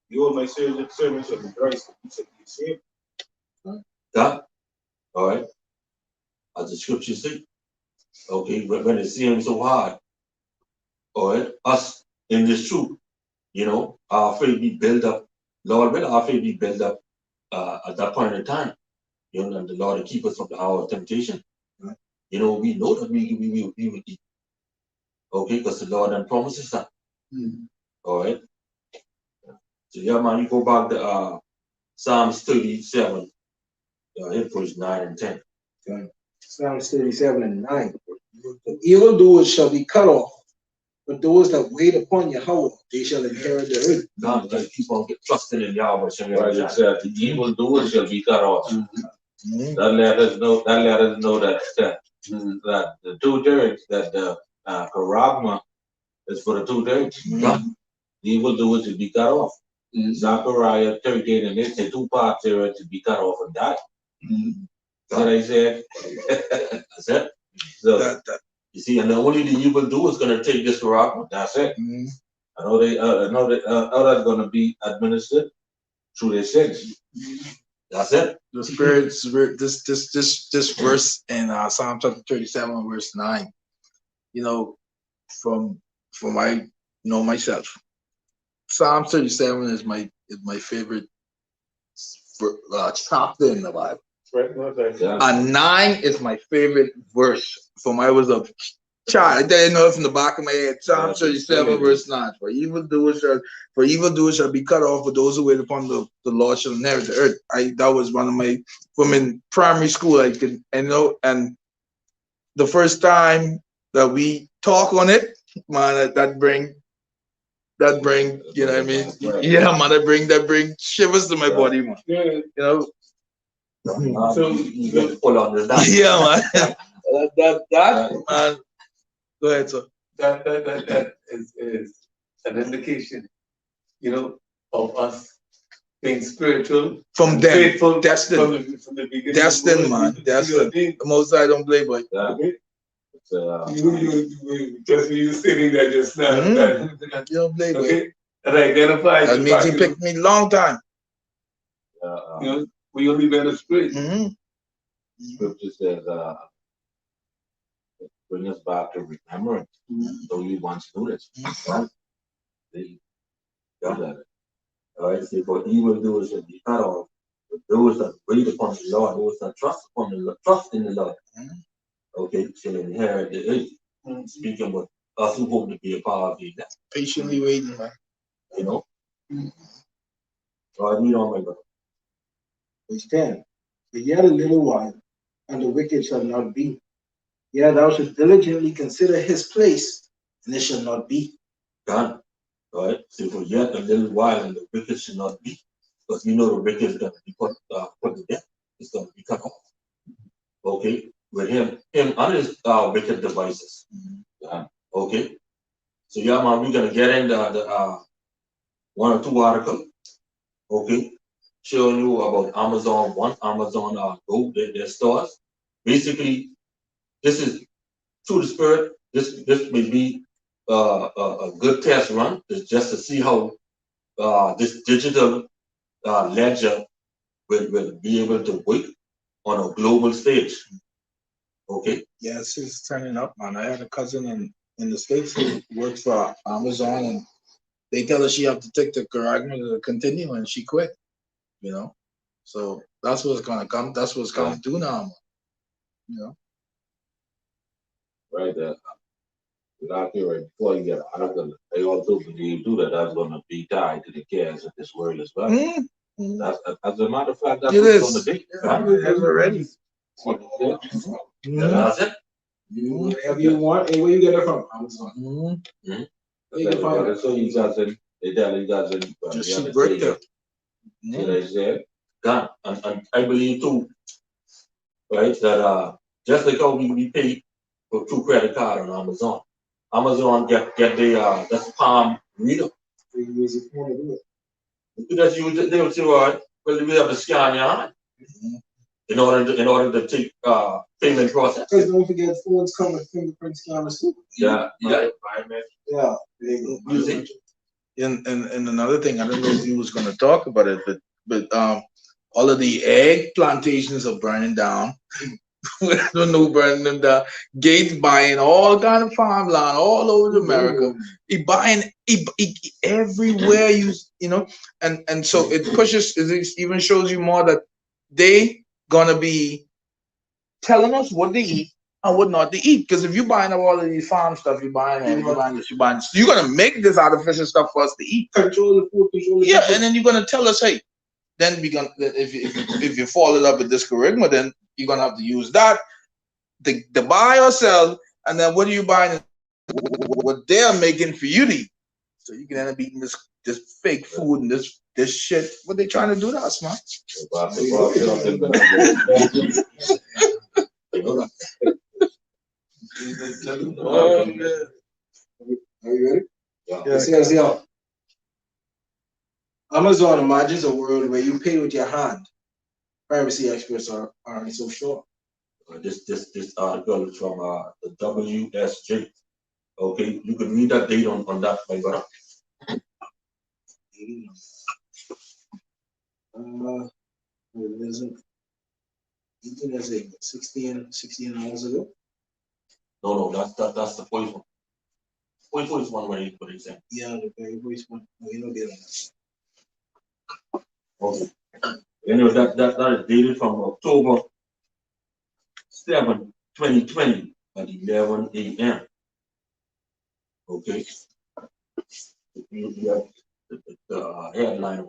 Behold, my servant shall be dry, but ye shall be ashamed. God. All right. As the scriptures say. Okay, when it seems so hard. All right. Us in this truth, our faith be built up. Lord, will our faith be built up at that point in time? And the Lord will keep us from the hour of temptation. We know that we will eat. Okay, because the Lord then promises that. All right. So yeah, man, you go back to Psalms 37, verse 9 and 10. Psalms 37:9. The evildoers shall be cut off, but those that wait upon Yahweh, they shall inherit the earth. God, like keep on trusting in Yahweh. Right, it said the evildoers shall be cut off. That let us know that that the 2/3, that the Karagma is for the 2/3. The evildoers should be cut off. Zechariah 13, and it's the 2 parts there to be cut off and die. That's what I said. That's it. So, you see, and only the evildoer is going to take this Karagma. that's it. I know that others going to be administered through their sins. That's it. The spirit, this verse in Psalm chapter 37, verse 9. From I know myself, Psalm 37 is my favorite chapter in the Bible. And 9 is my favorite verse from I was a child. I didn't know it from the back of my head. Psalm 37, verse 9. For evildoers shall be cut off, but those who wait upon the Lord shall inherit the earth. That was one of my from in primary school. And the first time that we talk on it, man, that bring, you know what I mean? Yeah, man, that bring shivers to my body, man. So you pull on this down. Yeah, man. that man. Go ahead, sir. That is an indication, of us being spiritual from them, faithful, destined, from the beginning. Destined, man, destined. The Most I don't play, boy. Okay. Just you sitting there just now. You don't play, boy. Okay. And identify. That means he picked me long time. You know, we gonna leave in the street. Scripture says, bring us back to remembrance. So you once knew this. Right? See, got that. All right, see, for evildoers shall be cut off. But those that wait upon the Lord, those that trust upon the Lord, trust in the Lord, okay, shall inherit the earth. Speaking about us who hope to be a part of it, Patiently waiting, man. you know. So I read on my brother. Verse 10. But yet a little while, and the wicked shall not be. Yet thou shalt diligently consider his place, and it shall not be. God, all right, so for yet a little while, and the wicked should not be, because you know the wicked is going to be put to death. It's going to be cut off. Okay, with him and his wicked devices. Okay, so yeah, man, we're gonna get in the one or two articles. Okay, showing you about Amazon One, Amazon Go, their stores. Basically, this is through the spirit. This may be a good test run, just to see how this digital ledger will be able to work on a global stage. Okay. Yes, it's turning up, man. I had a cousin in the States who works for Amazon, and they tell her she have to take the Caragma to continue, and she quit. You know, so that's what's gonna come. That's what's coming through now, man. You know. Right there. Exactly right. Before you get an article, they also believe too that that's going to be tied to the cares of this world as well. That's, as a matter of fact, that's It what's is. going to be. It's already. That's it. Whatever you want, and where you get it from? Amazon. You can find it. So you guys in, they tell you guys in, Just you see have break to there. see they said, God, and I believe too, right, that just like how we pay for through credit card on Amazon. Amazon get the that's palm reader. You use your phone to do it. You just use it, they will say, well, we have to scan your hand in order to take payment process. Because don't forget, phones come with fingerprint scanners too. Yeah. Yeah, there you go. You see? And another thing, I don't know if you was gonna talk about it, but all of the egg plantations are burning down. I don't know who burning them down. Gates buying all kind of farmland all over America. He buying he everywhere you know, and so it pushes. It even shows you more that they gonna be telling us what to eat and what not to eat. Because if you're buying up all of these farm stuff, you're buying eggs, you're buying this, you're buying this, you're gonna make this artificial stuff for us to eat. Control the food, control the Yeah, and then you're gonna tell us, hey, then we gonna if you follow it up with this charisma, then you're gonna have to use that to buy or sell, and then what are you buying? What they're making for you to eat. So you can end up eating this fake food and this shit. What they trying to do to us, man? Oh, man. Are you ready? Yeah. It says here, Amazon imagines a world where you pay with your hand. Privacy experts aren't so sure. This article is from the WSJ. Okay, you can read that date on that, my brother. It isn't. It is 16 hours ago. No, that's the first one. First one where you put it in. Yeah, the very first one. No, you don't get it. Okay. Anyway, that is dated from October 7, 2020 at 11 a.m. Okay. You have the headline.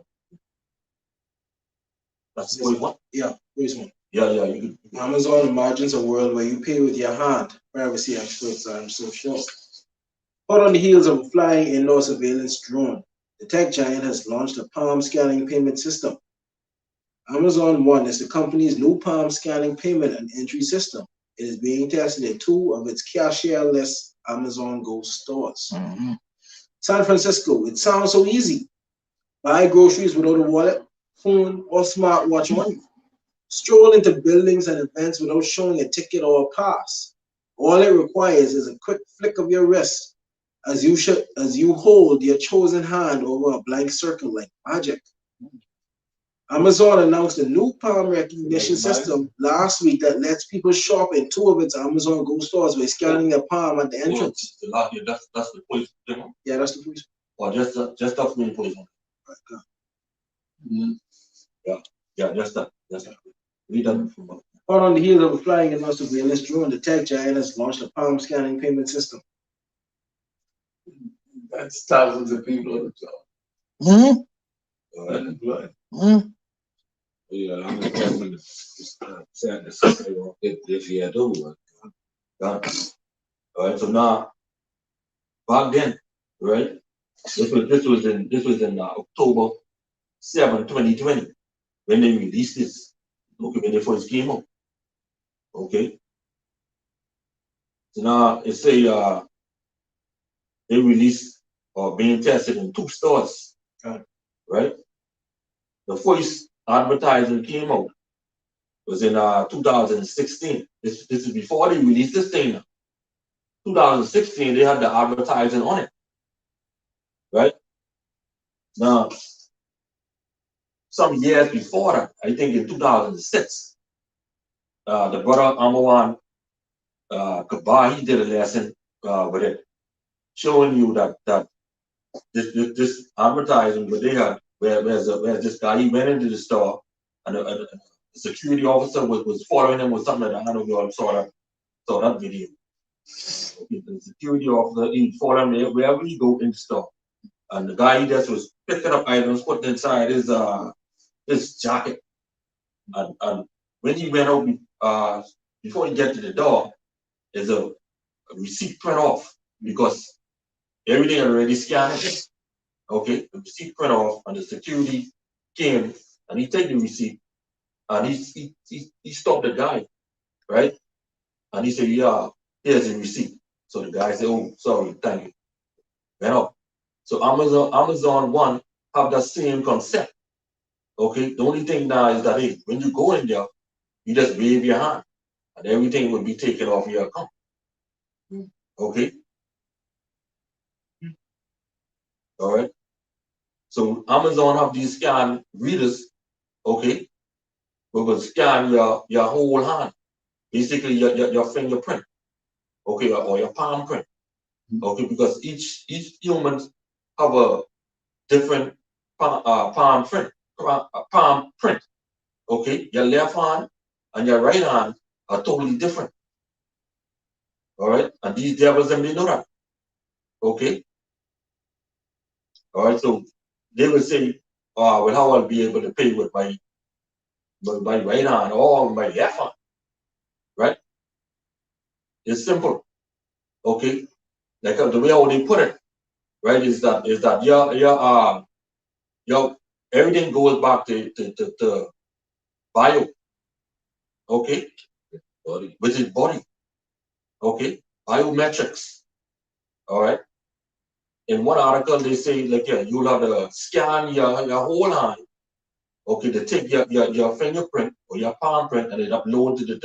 That's the first one? Yeah, first one. Yeah, you can. Amazon imagines a world where you pay with your hand. Privacy experts aren't so sure. Hot on the heels of a flying indoor surveillance drone, the tech giant has launched a palm scanning payment system. Amazon One is the company's new palm scanning payment and entry system. It is being tested in 2 of its cashier-less Amazon Go stores. San Francisco, it sounds so easy. Buy groceries without a wallet, phone, or smartwatch on you. Stroll into buildings and events without showing a ticket or a pass. All it requires is a quick flick of your wrist as you hold your chosen hand over a blank circle like magic. Amazon announced a new palm recognition system last week that lets people shop in 2 of its Amazon Go stores by scanning their palm at the entrance. That's the police, you know? Yeah, that's the police. Or just that's the police. Yeah, just that. Read that before. On the heels of a flying and massive surveillance drone, the tech giant has launched a palm scanning payment system. That's thousands of people on the job. Unemployed. Yeah, I'm going to say this year too. All right, so now back then, right? This was in October 7, 2020, when they released this. Okay, when they first came out. Okay. So now it say they released or being tested in 2 stores. Right? The first advertising came out was in 2016. This is before they released this thing. 2016, they had the advertising on it. Right? Now, some years before that, I think in 2006, the brother Amawan Kabah, he did a lesson with it, showing you that this advertising what they had, where this guy, he went into the store and a security officer was following him with something like that. I don't know if you all saw that video. Okay, the security officer, he followed him wherever he go in the store. And the guy, he just was picking up items, putting inside his jacket. And when he went out, before he get to the door, there's a receipt print off because everything already scanned. Okay, the receipt print off, and the security came and he take the receipt and he stopped the guy, right? And he said, "Yeah, here's the receipt." So the guy said, "Oh, sorry, thank you." Went up. So Amazon One have that same concept. Okay, the only thing now is that hey, when you go in there, you just wave your hand and everything will be taken off your account. Okay. All right. So Amazon have these scan readers, okay, we will scan your whole hand, basically your fingerprint, okay, or your palm print, okay, because each human have a different palm print, okay. Your left hand and your right hand are totally different, all right, and these devils and they know that, okay, all right. So they will say, well, how I'll be able to pay with my right hand or my left hand, right? It's simple, okay. Like the way how they put it, right, is that your everything goes back to bio, okay, body, which is body, okay, biometrics, all right. In one article they say like yeah, you'll have to scan your whole hand, okay, to take your fingerprint or your palm print and then upload to the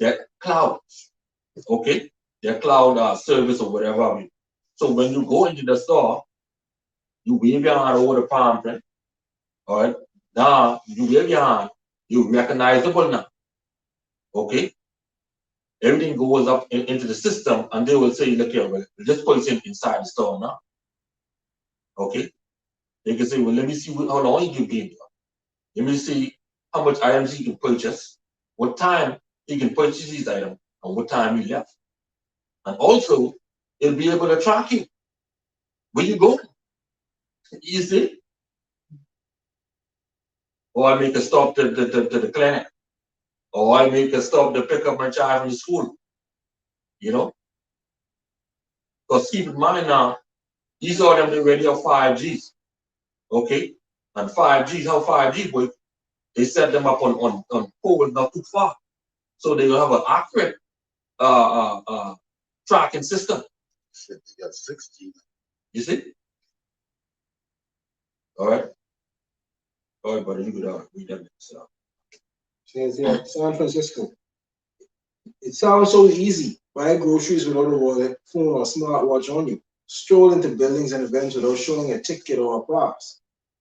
their cloud, okay, their cloud service or whatever. So when you go into the store, you wave your hand over the palm print. All right. Now you wave your hand, you're recognizable now. Okay. Everything goes up into the system and they will say, look here, well, this person inside the store now. Okay. They can say, well, let me see how long you can be here. Let me see how much items he can purchase, what time he can purchase these items, and what time he left. And also, it'll be able to track you. Where you go? You see? Or I make a stop to the clinic. Or I make a stop to pick up my child from the school. You know? Because keep in mind now, these are them already are 5Gs. Okay? And 5G, how 5G work, they set them up on poles not too far. So they will have an accurate tracking system. Shit, they got 16. You see? All right. All right, buddy, you could read that next. Says here, San Francisco. It sounds so easy. Buy groceries without a wallet, phone, or smartwatch on you. Stroll into buildings and events without showing a ticket or a pass.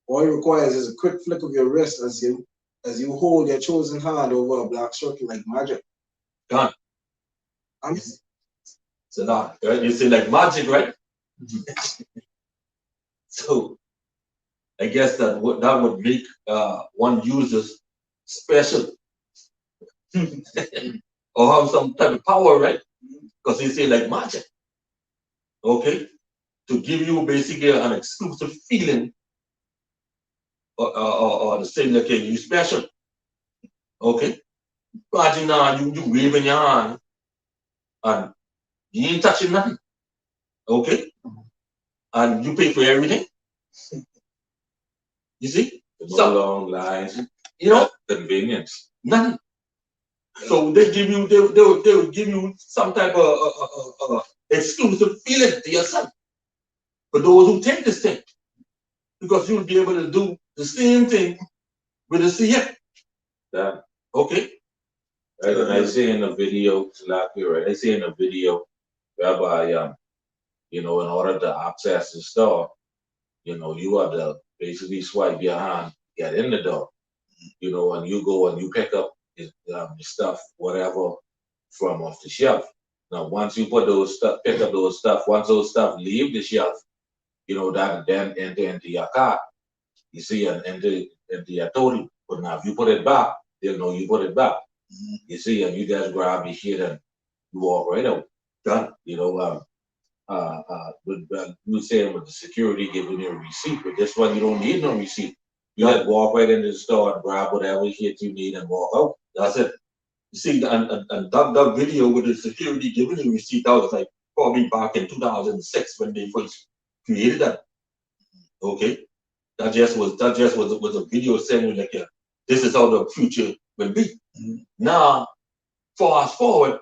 All it requires is a quick flick of your wrist as you hold your chosen hand over a black circle like magic. Done. I'm So now, right? You say like magic, right? So I guess that would make one users special or have some type of power, right? Because they say like magic, okay, to give you basically an exclusive feeling, or to say like you special, okay. Imagine now you waving your hand and you ain't touching nothing, okay, and you pay for everything. You see, No long lines, you know, convenience. nothing. So they give you, they will give you some type of exclusive feeling to yourself for those who take this thing, because you'll be able to do the same thing with a C-hIP. Yeah. Okay. Right, and I see in the video, right? I see in the video whereby in order to access the store, you have to basically swipe your hand, get in the door, and you go and you pick up the stuff, whatever, from off the shelf. Now, once you pick up those stuff, once those stuff leave the shelf, that then enter into your cart, you see, and into your total. But now, if you put it back, they'll know you put it back. You see, and you just grab your shit and you walk right out. Done. You were saying with the security giving you a receipt, but this one you don't need no receipt. You just walk right into the store and grab whatever shit you need and walk out. That's it. You see, and that video with the security giving you receipt, that was like probably back in 2006 when they first created that. Okay. That just was a video saying like, yeah, this is how the future will be. Now, fast forward,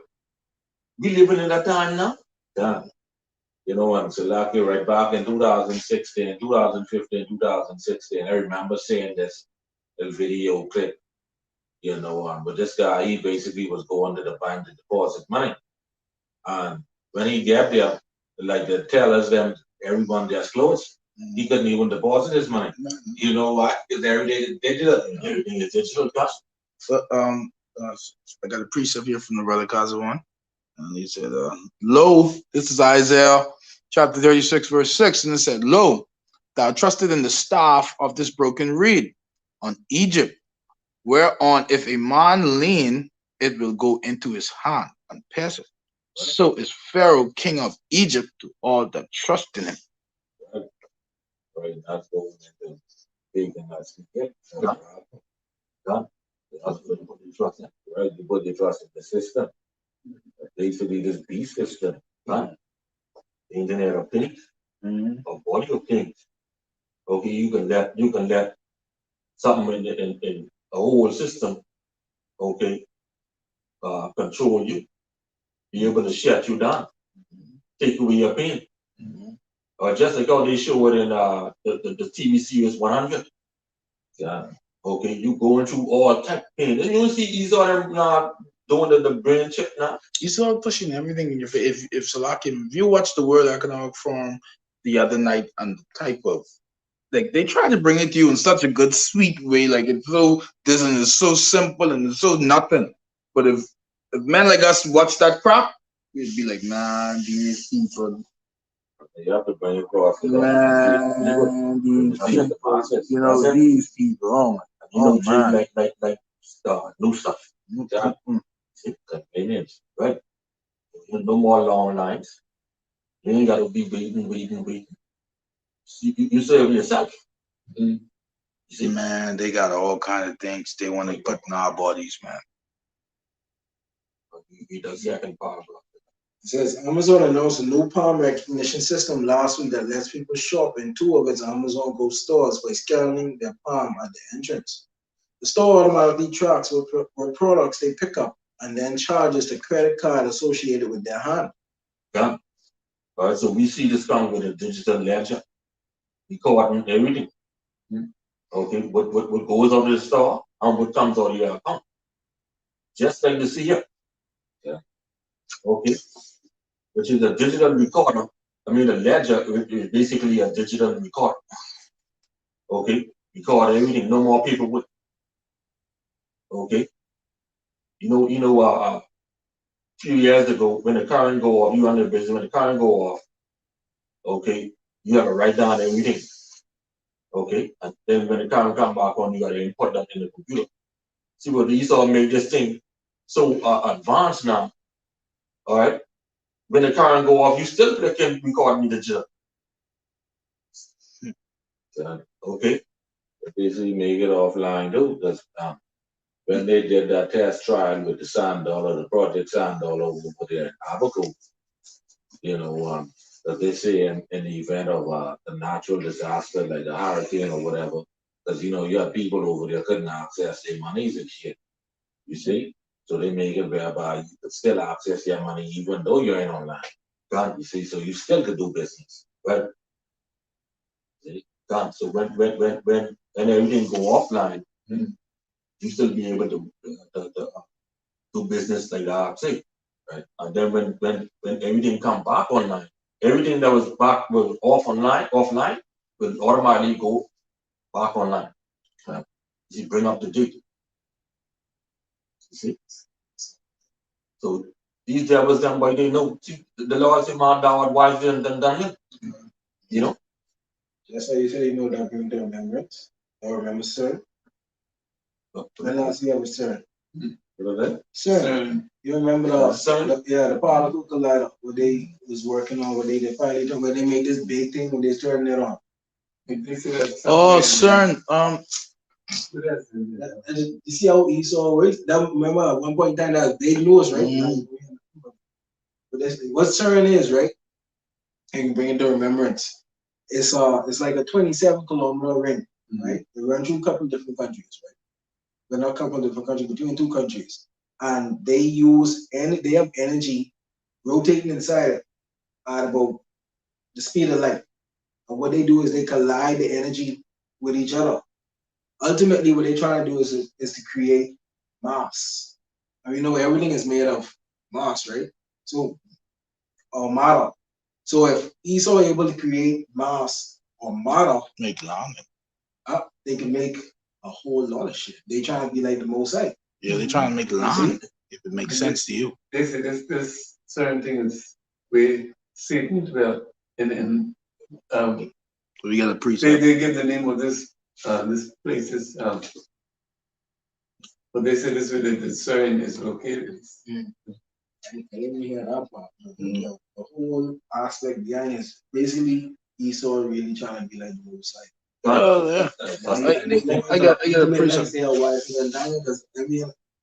we living in that time now. Yeah. And so like right back in 2016, 2015, 2016, I remember seeing this video clip, but this guy, he basically was going to the bank to deposit money. And when he get there, like the tellers, them, everyone just closed. He couldn't even deposit his money. You know why? Because everything is digital. Everything is digital. So, I got a precept here from the brother Kazawan. And he said, Lo, this is Isaiah chapter 36, verse 6. And it said, Lo, thou trusted in the staff of this broken reed on Egypt, whereon if a man lean, it will go into his hand and pass it. So is Pharaoh, king of Egypt, to all that trust in him. Right, that's going into thinking that's it. Done. That's what you trust in. Right, you put your trust in the system. Basically, this beast system. Done. The Internet of Things, a body of things. Okay, you can let something in a whole system, okay, control you, be able to shut you down, take away your pain. Just like how they show it in the TV series 100. Yeah. Okay, you going through all type of pain. And you see these other doing the brain chip now. He's all pushing everything in your face. If Salakim, if you watch the World Economic Forum the other night and the type of, like, they try to bring it to you in such a good, sweet way, like it's so, this and it's so simple and it's so nothing. But if men like us watch that crap, we'd be like, man, these people. You have to bring it across. Man, these people, these people, Man. Like new stuff. Yeah. Convenience, right? No more long lines. You ain't got to be waiting. You serve yourself. You see? Man, they got all kind of things they want to put in our bodies, man. He does second part. It says Amazon announced a new palm recognition system last week that lets people shop in 2 of its Amazon Go stores by scanning their palm at the entrance. The store automatically tracks what products they pick up and then charges the credit card associated with their hand. Yeah. All right, so we see this come with a digital ledger. We coordinate everything. Okay, what goes out of the store and what comes out of your account. Just like the C-hIP. Yeah. Okay. Which is a digital recorder. I mean, the ledger is basically a digital recorder. Okay. record everything, no more paperwork. Okay? A few years ago, when the current go off, you under business, when the current go off, okay, you have to write down everything. Okay? And then when the current come back on, you got to input that in the computer. See what these all make this thing so advanced now. All right? When the current go off, you still can record me the job. Okay? Basically make it offline too, because when they did that test trial with the the Project Sandollar over there in Abaco, that they say in the event of a natural disaster like a hurricane or whatever, because you have people over there couldn't access their monies and shit. You see? So they make it whereby you could still access your money even though you're in online. You see, so you still could do business. Right? See? So when everything go offline, you still be able to do business like that, say, right? And then when everything come back online, everything that was offline will automatically go back online. Right? You bring up the date. You see? So these devils them by they know. See, the Lord said, "Man, thou art wiser than him." You know. That's how you say that bring the remembrance. Or remember, sir. When last you ever sir? Sir, you remember the particle collider what they was working on, what they finally when they made this big thing when they starting it on. Oh, CERN. You see how Esau works? That remember at one point in time that they knew us, right? But what CERN is, right? And bring it to remembrance. It's like a 27-kilometer ring, right? They run through a couple of different countries, right? But not a couple of different countries, between two countries. And they have energy rotating inside it at about the speed of light. And what they do is they collide the energy with each other. Ultimately, what they're trying to do is to create mass. I mean, everything is made of mass, right? So, or matter. So if Esau able to create mass or matter, make land, they can make a whole lot of shit. They trying to be like the Most High. Yeah, they trying to make land. If it makes sense to you. They say this certain thing is where Satan dwell in we got a precept. They give the name of this place is but they say this is where the CERN is located. I didn't hear that part. The whole aspect behind it is basically Esau really trying to be like the Most High. Oh yeah, I got a precept. Because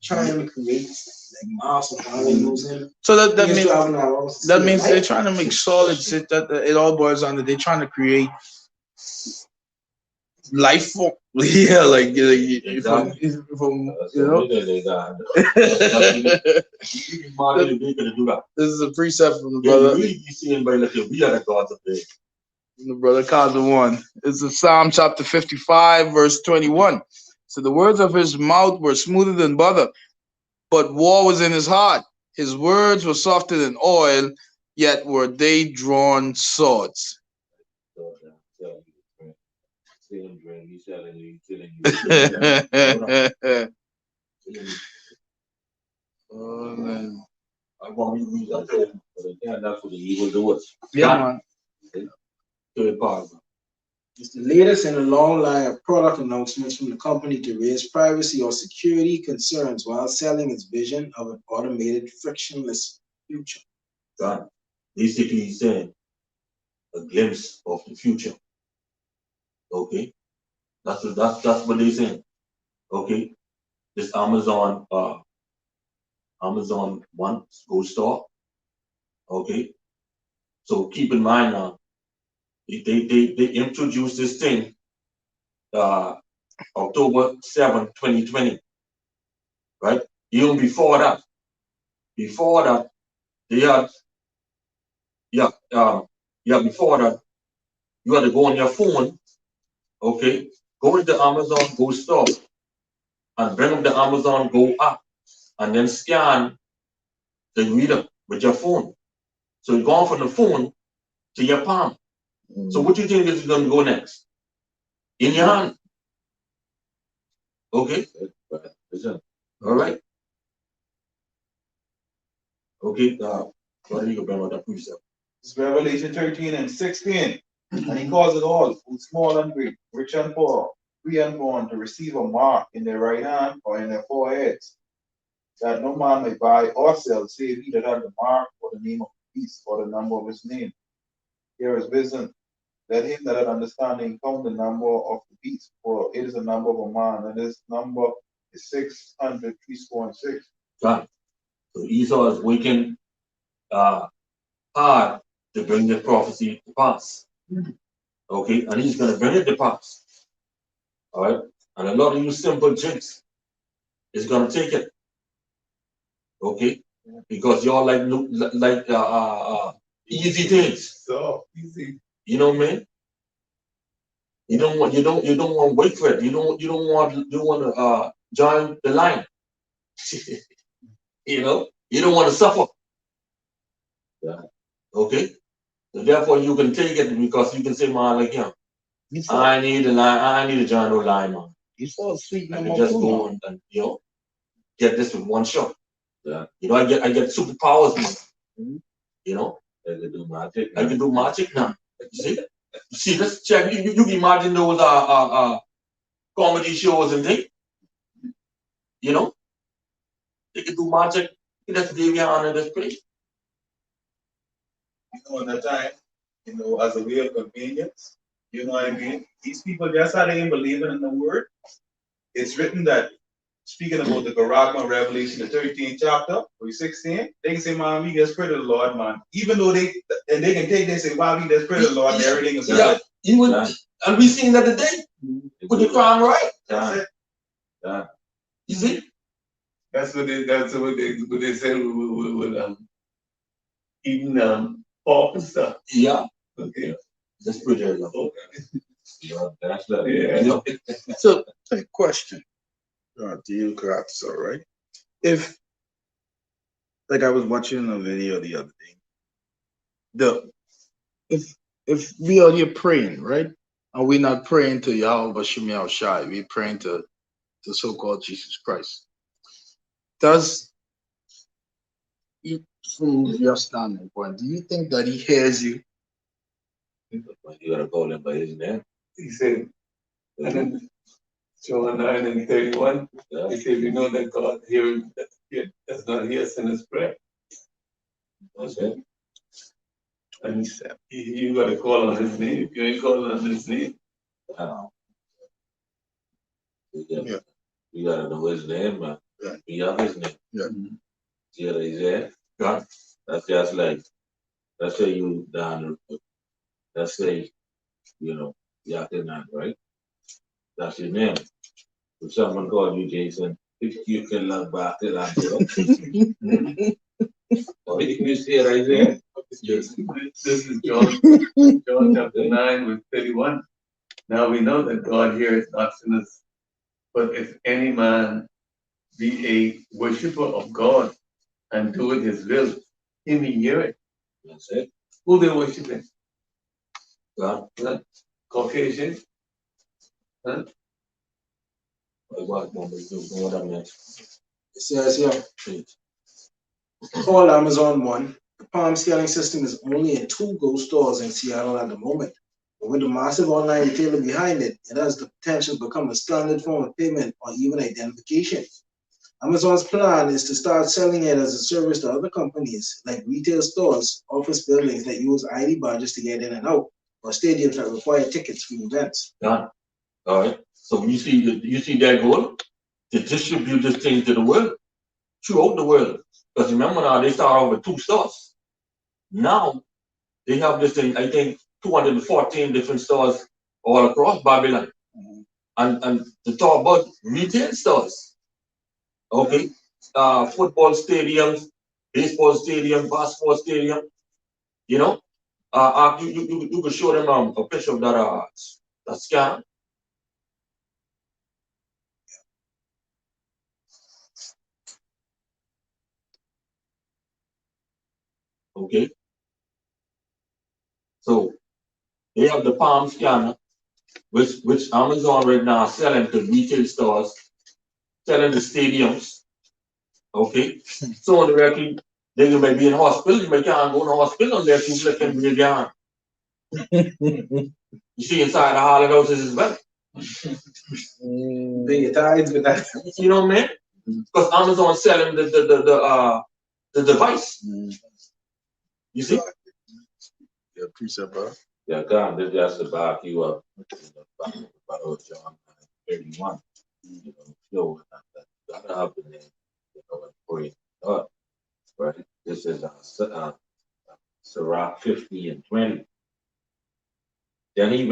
trying to create like mass of using. So that means they're trying to make solids. It all boils down to they're trying to create life form. Yeah, like exactly. This is a precept from the brother. Really be seen by like we are the gods of the brother Kaza 1. It's in Psalm chapter 55, verse 21. So the words of his mouth were smoother than butter, but war was in his heart. His words were softer than oil, yet were they drawn swords. Oh man. I want to use that, but again, that's what the evil doers. Yeah, man. Third part. It's the latest in a long line of product announcements from the company to raise privacy or security concerns while selling its vision of an automated, frictionless future. God, basically he's saying a glimpse of the future. Okay, that's what they're saying. Okay, this Amazon One Go Store. Okay, so keep in mind now, they introduced this thing October 7, 2020. Right? Even before that, they had before that, you had to go on your phone, okay, go into Amazon Go Store and bring up the Amazon Go app and then scan the reader with your phone. So it's gone from the phone to your palm. So what do you think is going to go next? In your hand. Okay, Listen, all right. Okay, what do you bring with that precept? It's Revelation 13 and 16. And he calls it all, both small and great, rich and poor, free and bond, to receive a mark in their right hand or in their foreheads, that no man may buy or sell, save he that hath the mark or the name of the beast or the number of his name. Here is wisdom. Let him that hath understanding count the number of the beast, for it is the number of a man, and his number is 666. Right. So Esau is working hard to bring the prophecy to pass. Okay, and he's gonna bring it to pass. All right, and a lot of you simple chicks is gonna take it. Okay, because y'all like easy things. So easy. You know what I mean? You don't want to wait for it. You want to join the line. You know, you don't want to suffer. Yeah. Okay, so therefore you can take it because you can say, man, like him. I need a line. I need to join the line, man. You saw sweet I number can just two go now. and you know get this with one shot. yeah, You know, I get superpowers, man. You know, they can do magic. I can do magic now. You see this? Check. You imagine those comedy shows and things. You know, they can do magic. That's Devian and that's great. At that time, as a way of convenience, you know what I mean? These people just had ain't believing in the word. It's written that, speaking about the Garagma Revelation, the 13th chapter, verse 16, they can say, man, we just pray to the Lord, man. Even though they can take, they say, wow, we just pray to the Lord, and everything is Yeah, good. even, Yeah. and we seen that today with the crown, right? That's it. Yeah. You see? That's what they said with eating pork and stuff. Yeah, Okay. that's pretty long. Yeah, that's the Yeah. You know, So, a question. To you, Kratos, all right? If, like, I was watching a video the other day, if we are here praying, right, and we're not praying to Yahweh Bashim Yahushai, we're praying to the so-called Jesus Christ. Does, from your standing point, do you think that he hears you? you gotta call him by his name. He said, and then John 9 and 31, he said, we know that God does not hear sinner's prayer. That's it. And he said, you got to call on his name. If you ain't calling on his name, Yeah. You gotta know his name, man. Yeah. We have his name. Yeah. See what he's there? God. That's just like, let's say you down, let's say, Yakinan, right? That's your name. If someone called you Jason, you can look back and laugh, Or you see it right there? yes. This is John chapter 9 with 31. Now we know that God hears not sinners, but if any man be a worshipper of God and doeth his will, he may hear it. That's it. Who they worshiping? God. Huh? Caucasian? Huh? What I'm next? It says here, called Amazon One. The palm scaling system is only in 2 Go stores in Seattle at the moment. But with the massive online retailer behind it, it has the potential to become a standard form of payment or even identification. Amazon's plan is to start selling it as a service to other companies like retail stores, office buildings that use ID badges to get in and out, or stadiums that require tickets for events. God. All right. So you see their goal to distribute this thing to the world, throughout the world. Because remember now they start off with 2 stores. Now they have this thing, I think 214 different stores all across Babylon. And to talk about retail stores. Okay. Football stadiums, baseball stadium, basketball stadium, you know. You could show them a picture of that scan. Okay. So they have the palm scanner, which Amazon right now is selling to retail stores selling the stadiums. Okay? So on the record, then you may be in hospital, you may can't go in the hospital unless you can be down. You see inside the holiday houses as well. Pay your tithes with that. You know what I mean? Because Amazon selling the device. You see? Yeah, precept, bro. Yeah, God, this just to back you up. About John 31. You know, that gotta happen there. You know, and pray God. Right? This is Sirach 50 and 20. Then he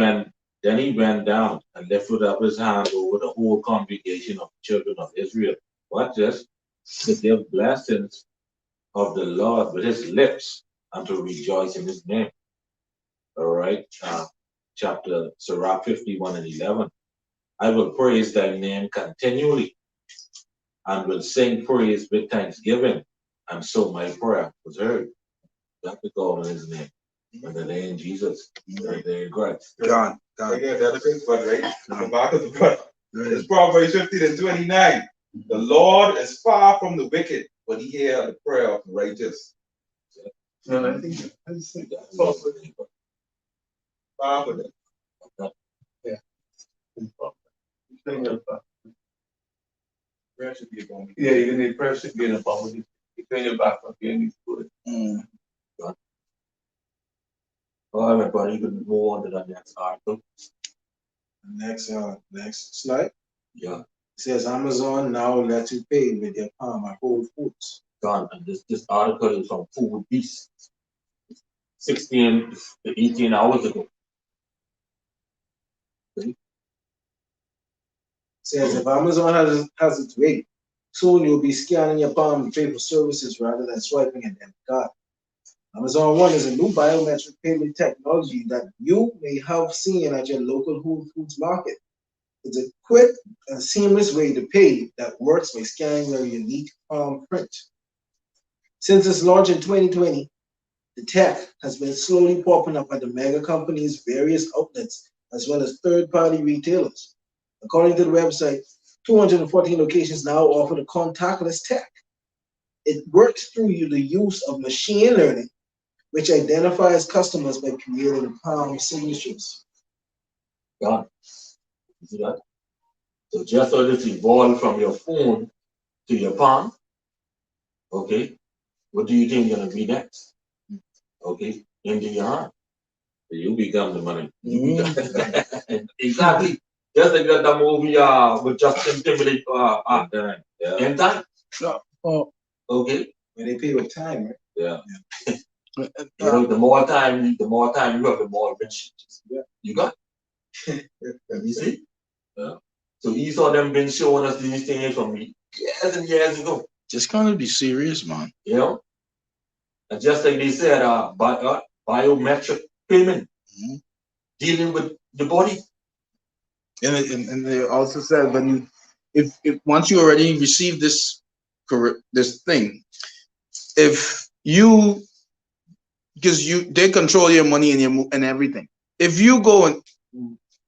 went down and lifted up his hand over the whole congregation of the children of Israel. Watch this, to give blessings of the Lord with his lips and to rejoice in his name. All right, chapter Sirach 51 and 11. I will praise thy name continually and will sing praise with thanksgiving. And so my prayer was heard. You have to call on his name. And the name Jesus. And the name Christ. God. Again, the other thing, but right? The back of the front. It's Proverbs 15 and 29. The Lord is far from the wicked, but he hears the prayer of the righteous. And I think I just think that's Far from it. Prayer should be upon me. yeah, you need prayer should be in a poverty. You turn your back up, you need to do it. All right, buddy, you can move on to the next article. Next slide. Yeah, It says Amazon now lets you pay with your palm at Whole Foods. done. And this article is from Food Beast. 16 to 18 hours ago. It says if Amazon has its way, soon you'll be scanning your palm to pay for services rather than swiping an debit card. Amazon One is a new biometric payment technology that you may have seen at your local Whole Foods market. It's a quick and seamless way to pay that works by scanning your unique palm print. Since its launch in 2020, the tech has been slowly popping up at the mega companies' various outlets, as well as third-party retailers. According to the website, 214 locations now offer the contactless tech. It works through the use of machine learning, which identifies customers by creating palm signatures. Done. You see that? So just so this evolved from your phone to your palm, okay, what do you think is going to be next? Okay, into your hand. You become the money. Exactly. Just like that movie with Justin Timberlake Yeah. in time. Oh. Okay. When they pay with time, right? Yeah. You know, the more time you have, the more rich you got. You see? Yeah. So each of them been showing us these things from years and years ago. Just gonna be serious, man. You know? And just like they said, biometric payment, dealing with the body. And they also said when you if once you already receive this thing, if you because they control your money and and everything. If you go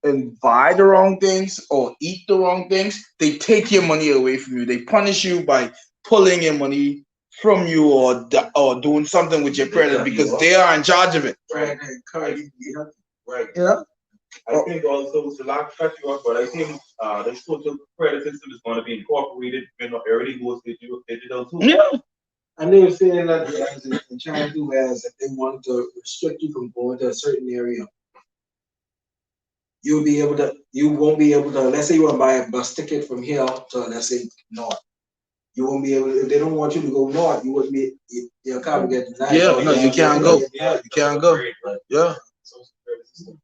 and buy the wrong things or eat the wrong things, they take your money away from you. They punish you by pulling your money from you or doing something with your credit because they are in charge of it. Right. Right. Yeah. I think also, so not to cut you off, but I think the social credit system is going to be incorporated. You know, everything goes digital too. Yeah. And they were saying that in China too, as if they wanted to restrict you from going to a certain area, you won't be able to, let's say you want to buy a bus ticket from here to, let's say, north. You won't be able to, if they don't want you to go north, you wouldn't be, your car would get denied. Yeah, no, you can't go. Yeah, You can't go. Yeah. Social credit system.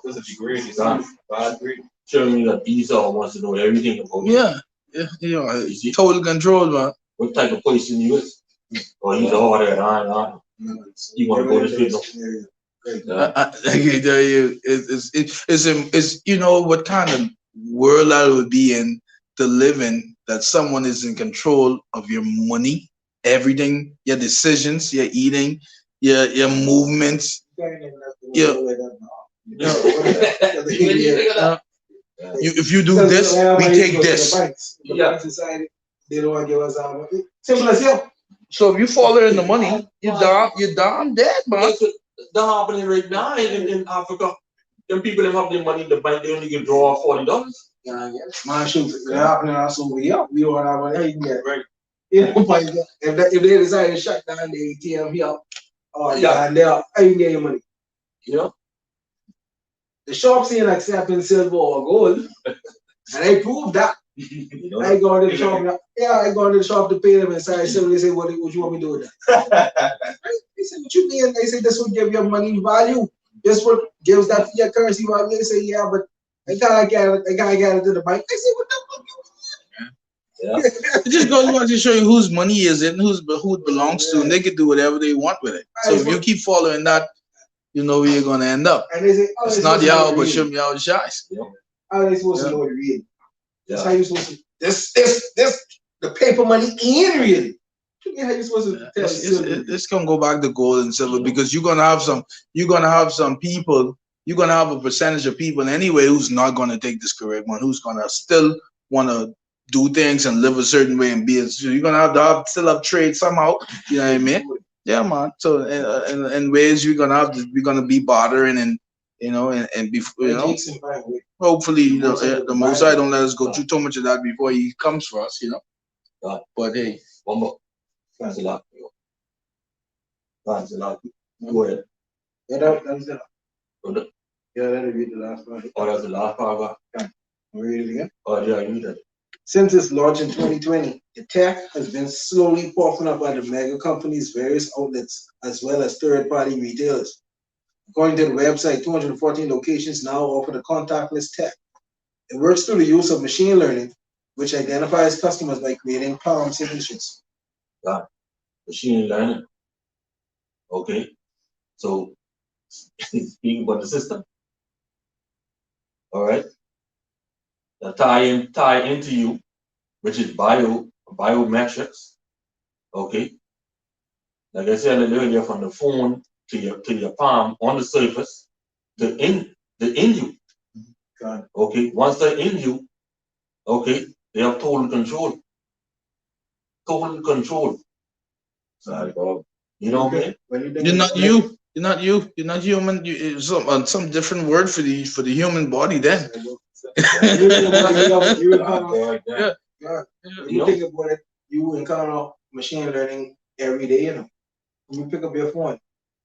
Does it degrade? It's not bad grade. Showing you that Esau wants to know everything about you. Yeah. You know, total control, man. What type of person you is? Or he's all that, I you want to go to sleep? I can tell you, it's you know what kind of world I would be in to live in that someone is in control of your money, everything, your decisions, your eating, your movements. If you do this, we take this. The banks decided they don't want to give us our money. Simple as that. So if you fall in the money, you're down dead, man. That's happening right now in Africa. Them people them have their money in the bank, they only can draw $40. Yeah, man, shoot, it's happening also over here. We don't have money yet, right? You know, but if they decide to shut down the ATM here, or down there, I can get your money. You know? The shops ain't accepting silver or gold, and I proved that. You know? I go to the shop. Yeah, I go to the shop to pay them inside. So they say, what you want me to do with that? They say, what you mean? They say, this would give your money value. This what gives that fiat currency value. They say, yeah, but I gotta get it to the bank. I say, what the fuck you want? Yeah. It just goes on to show you whose money is it and who it belongs to, and they can do whatever they want with it. So if you keep following that, you know where you're gonna end up. And they say, oh, it's not Yahweh, but Qam Yasharahla. How are they supposed to know it real? Yeah. That's how you supposed to. This, the paper money ain't real. How you supposed to tell it's gonna go back to gold and silver because you're gonna have some people, you're gonna have a percentage of people anyway who's not gonna take this correct one, who's gonna still wanna do things and live a certain way and be. So you're gonna have to still have trade somehow. You know what I mean? Yeah, man. So in ways we're gonna be bartering and you know and before you know. Hopefully, the Most High don't let us go through too much of that before He comes for us, you know. But hey, one more. Thanks a lot. Thanks a lot. Go ahead. Yeah, that's it. Okay. Yeah, that'll be the last part. Oh, that's the last paragraph. Read it again. Oh, yeah, you did. Since its launch in 2020, the tech has been slowly popping up at the mega companies' various outlets, as well as third-party retailers. According to the website, 214 locations now offer the contactless tech. It works through the use of machine learning, which identifies customers by creating palm signatures. Yeah, machine learning. Okay, so speaking about the system. All right, the tie into you, which is biometrics. Okay, like I said earlier, from the phone to your palm on the surface, in you. Okay, once they're in you, okay, they have total control. Total control. Sorry, Bob. You know what I mean? You're not you. You're not you. You're not human. You, some different word for the human body. Then. You think about it. You encounter machine learning every day. You know, when you pick up your phone,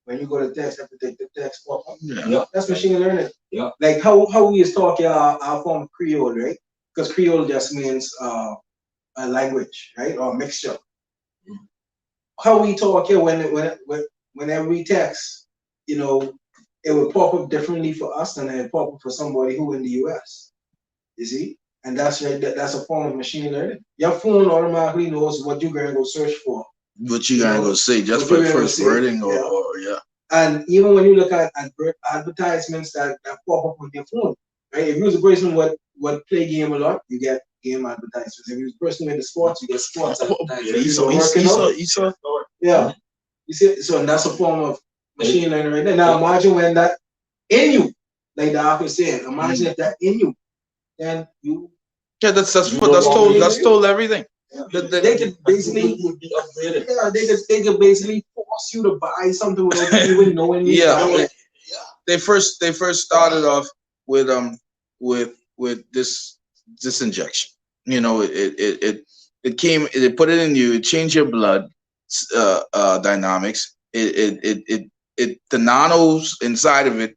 when you go to text, have to take the text off. Yeah. That's machine learning. Yeah. Like how we is talking our form of Creole, right? Because Creole just means a language, right, or a mixture. How we talk here whenever we text, you know, it will pop up differently for us than it pop up for somebody who in the US. You see? And that's right, that's a form of machine learning. Your phone automatically knows what you're gonna go search for. What you gonna go say just for first wording or yeah. And even when you look at advertisements that pop up on your phone, right? If you're a person what play game a lot, you get game advertisements. If you're a person into sports, you get sports advertisements. Yeah. You see, so that's a form of machine learning right there. Now imagine when that in you, like the author said, imagine if that in you, then you. Yeah, that's told everything. Yeah. They could basically they could basically force you to buy something without you even knowing. They first started off with this injection. You know, it came, they put it in you, it changed your blood dynamics. The nanos inside of it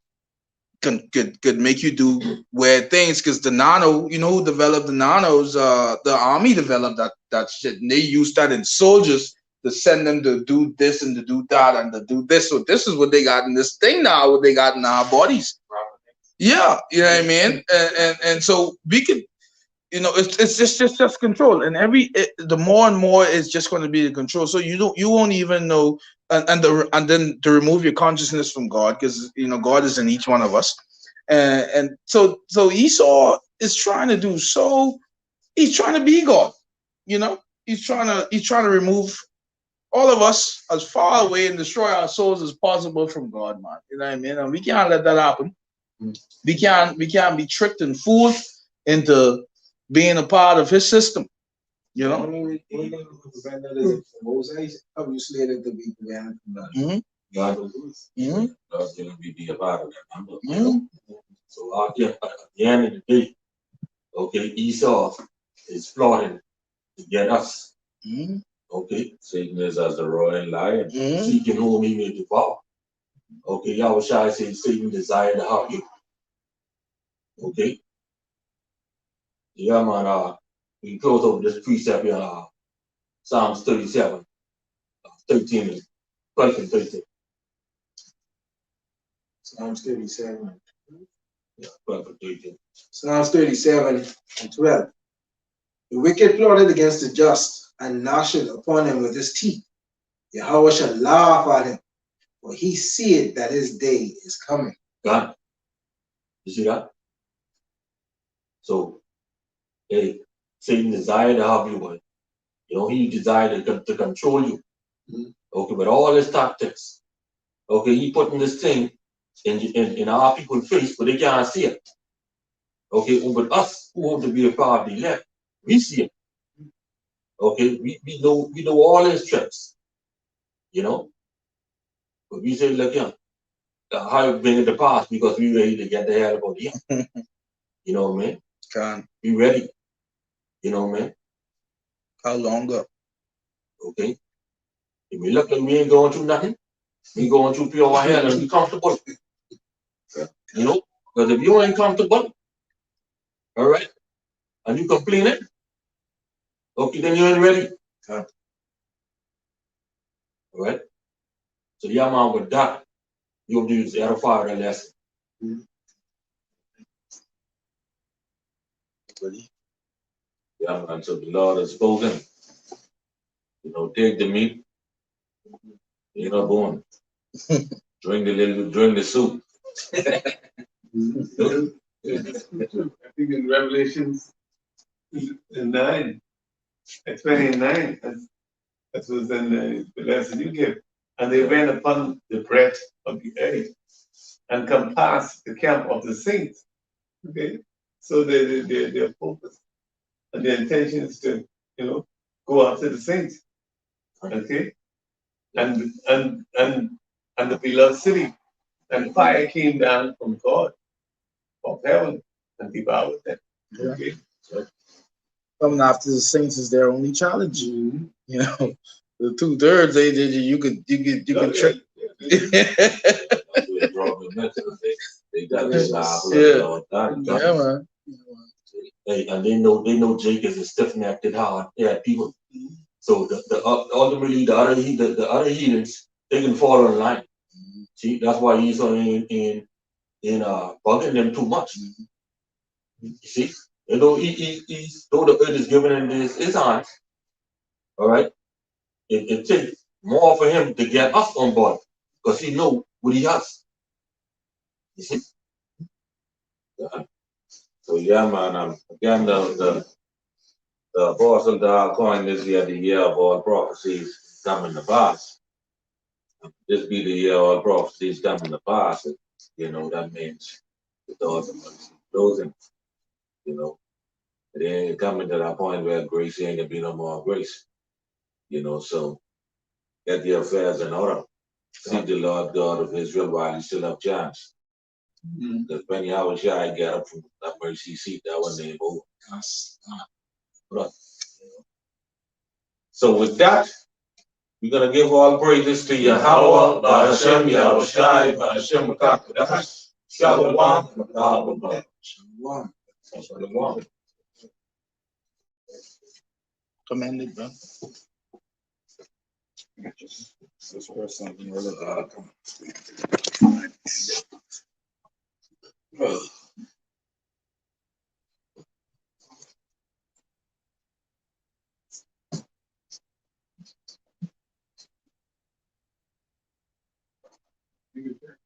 could make you do weird things, because the nano, you know who developed the nanos? The army developed that shit, and they used that in soldiers to send them to do this and to do that and to do this. So this is what they got in this thing now, what they got in our bodies. Yeah, you know what I mean? And so we could, you know, it's just control, and the more and more it's just going to be the control. So you won't even know, and then to remove your consciousness from God, because you know God is in each one of us, and so Esau is trying to do so. He's trying to be God, you know. He's trying to remove all of us as far away and destroy our souls as possible from God, man. You know what I mean? And we can't let that happen. We can't be tricked and fooled. into being a part of his system. You know. Only thing that can prevent that is if Moses obviously it to be prevented from that. Mm-hmm. God will do it. Mm-hmm. God's gonna be a part of that. Mm-hmm. So at the end of the day, okay, Esau is plotting to get us. Mm-hmm. Okay, Satan is as a roaring lion, Mm-hmm. seeking whom he may devour. Okay, Yahweh Shai says Satan desire to have you. Okay, yeah, man. We close over this precept in Psalms 37, 13 and 12 and 13. Psalms 37. Yeah, 12 and 13. Psalms 37 and 12. The wicked plotted against the just and gnashed upon him with his teeth. Yahweh shall laugh at him, for he seeth that his day is coming. God, you see that? So, hey, Satan desire to have you, but he desire to control you. Mhm. Okay, but all his tactics. Okay, he putting this thing in our people's face, but they can't see it. Okay, but us who want to be a part of the elect, we see it. Okay, we know all his tricks, but we say, look, how you bring it to pass because we ready to get the hell out of here. You know what I mean? Can We ready. You know what I mean? how long up? Okay. If we look like we ain't going through nothing, we going through pure hell and we comfortable. Because if you ain't comfortable, all right, and you complaining, okay, then you ain't ready. All right. So yeah, man, with that, you'll do the other part of the lesson. Yeah, man. So the Lord has spoken. Take the meat, bone. Drink the soup. I think in Revelations 9, 29, that was in the lesson you give. And they ran upon the breadth of the earth and compassed the camp of the saints. Okay, so their focus and their intention is to go after the saints. Okay, and the beloved city, and fire came down from God of heaven and devoured them. Yeah. Okay. Coming after the saints is their only challenge. Mm-hmm. The 2/3 you could trick. They got this laugh all the time. Yeah, man. Hey, and they know Jake is a stiff-necked hard people. So ultimately the other heathens they can fall in line. See, that's why he's in bugging them too much. You see, though though the earth is given in his hands, all right. It takes more for him to get us on board because he know what he has. You see. So yeah, man. Again, the apostle Dal coined this year the year of all prophecies coming to pass. This be the year all prophecies coming to pass. That means the doors are closing. It ain't coming to that point where grace ain't gonna be no more grace. So get your affairs in order. Seek the Lord God of Israel while you still have chance. Because when Yahweh Shai get up from that mercy seat, that one name over. So with that, we're gonna give all praises to Yahweh, Hashem, Yahweh Shai, Hashem Makakadash, Shalom, Shalom. Shalom. Commended, bro. This person, You could-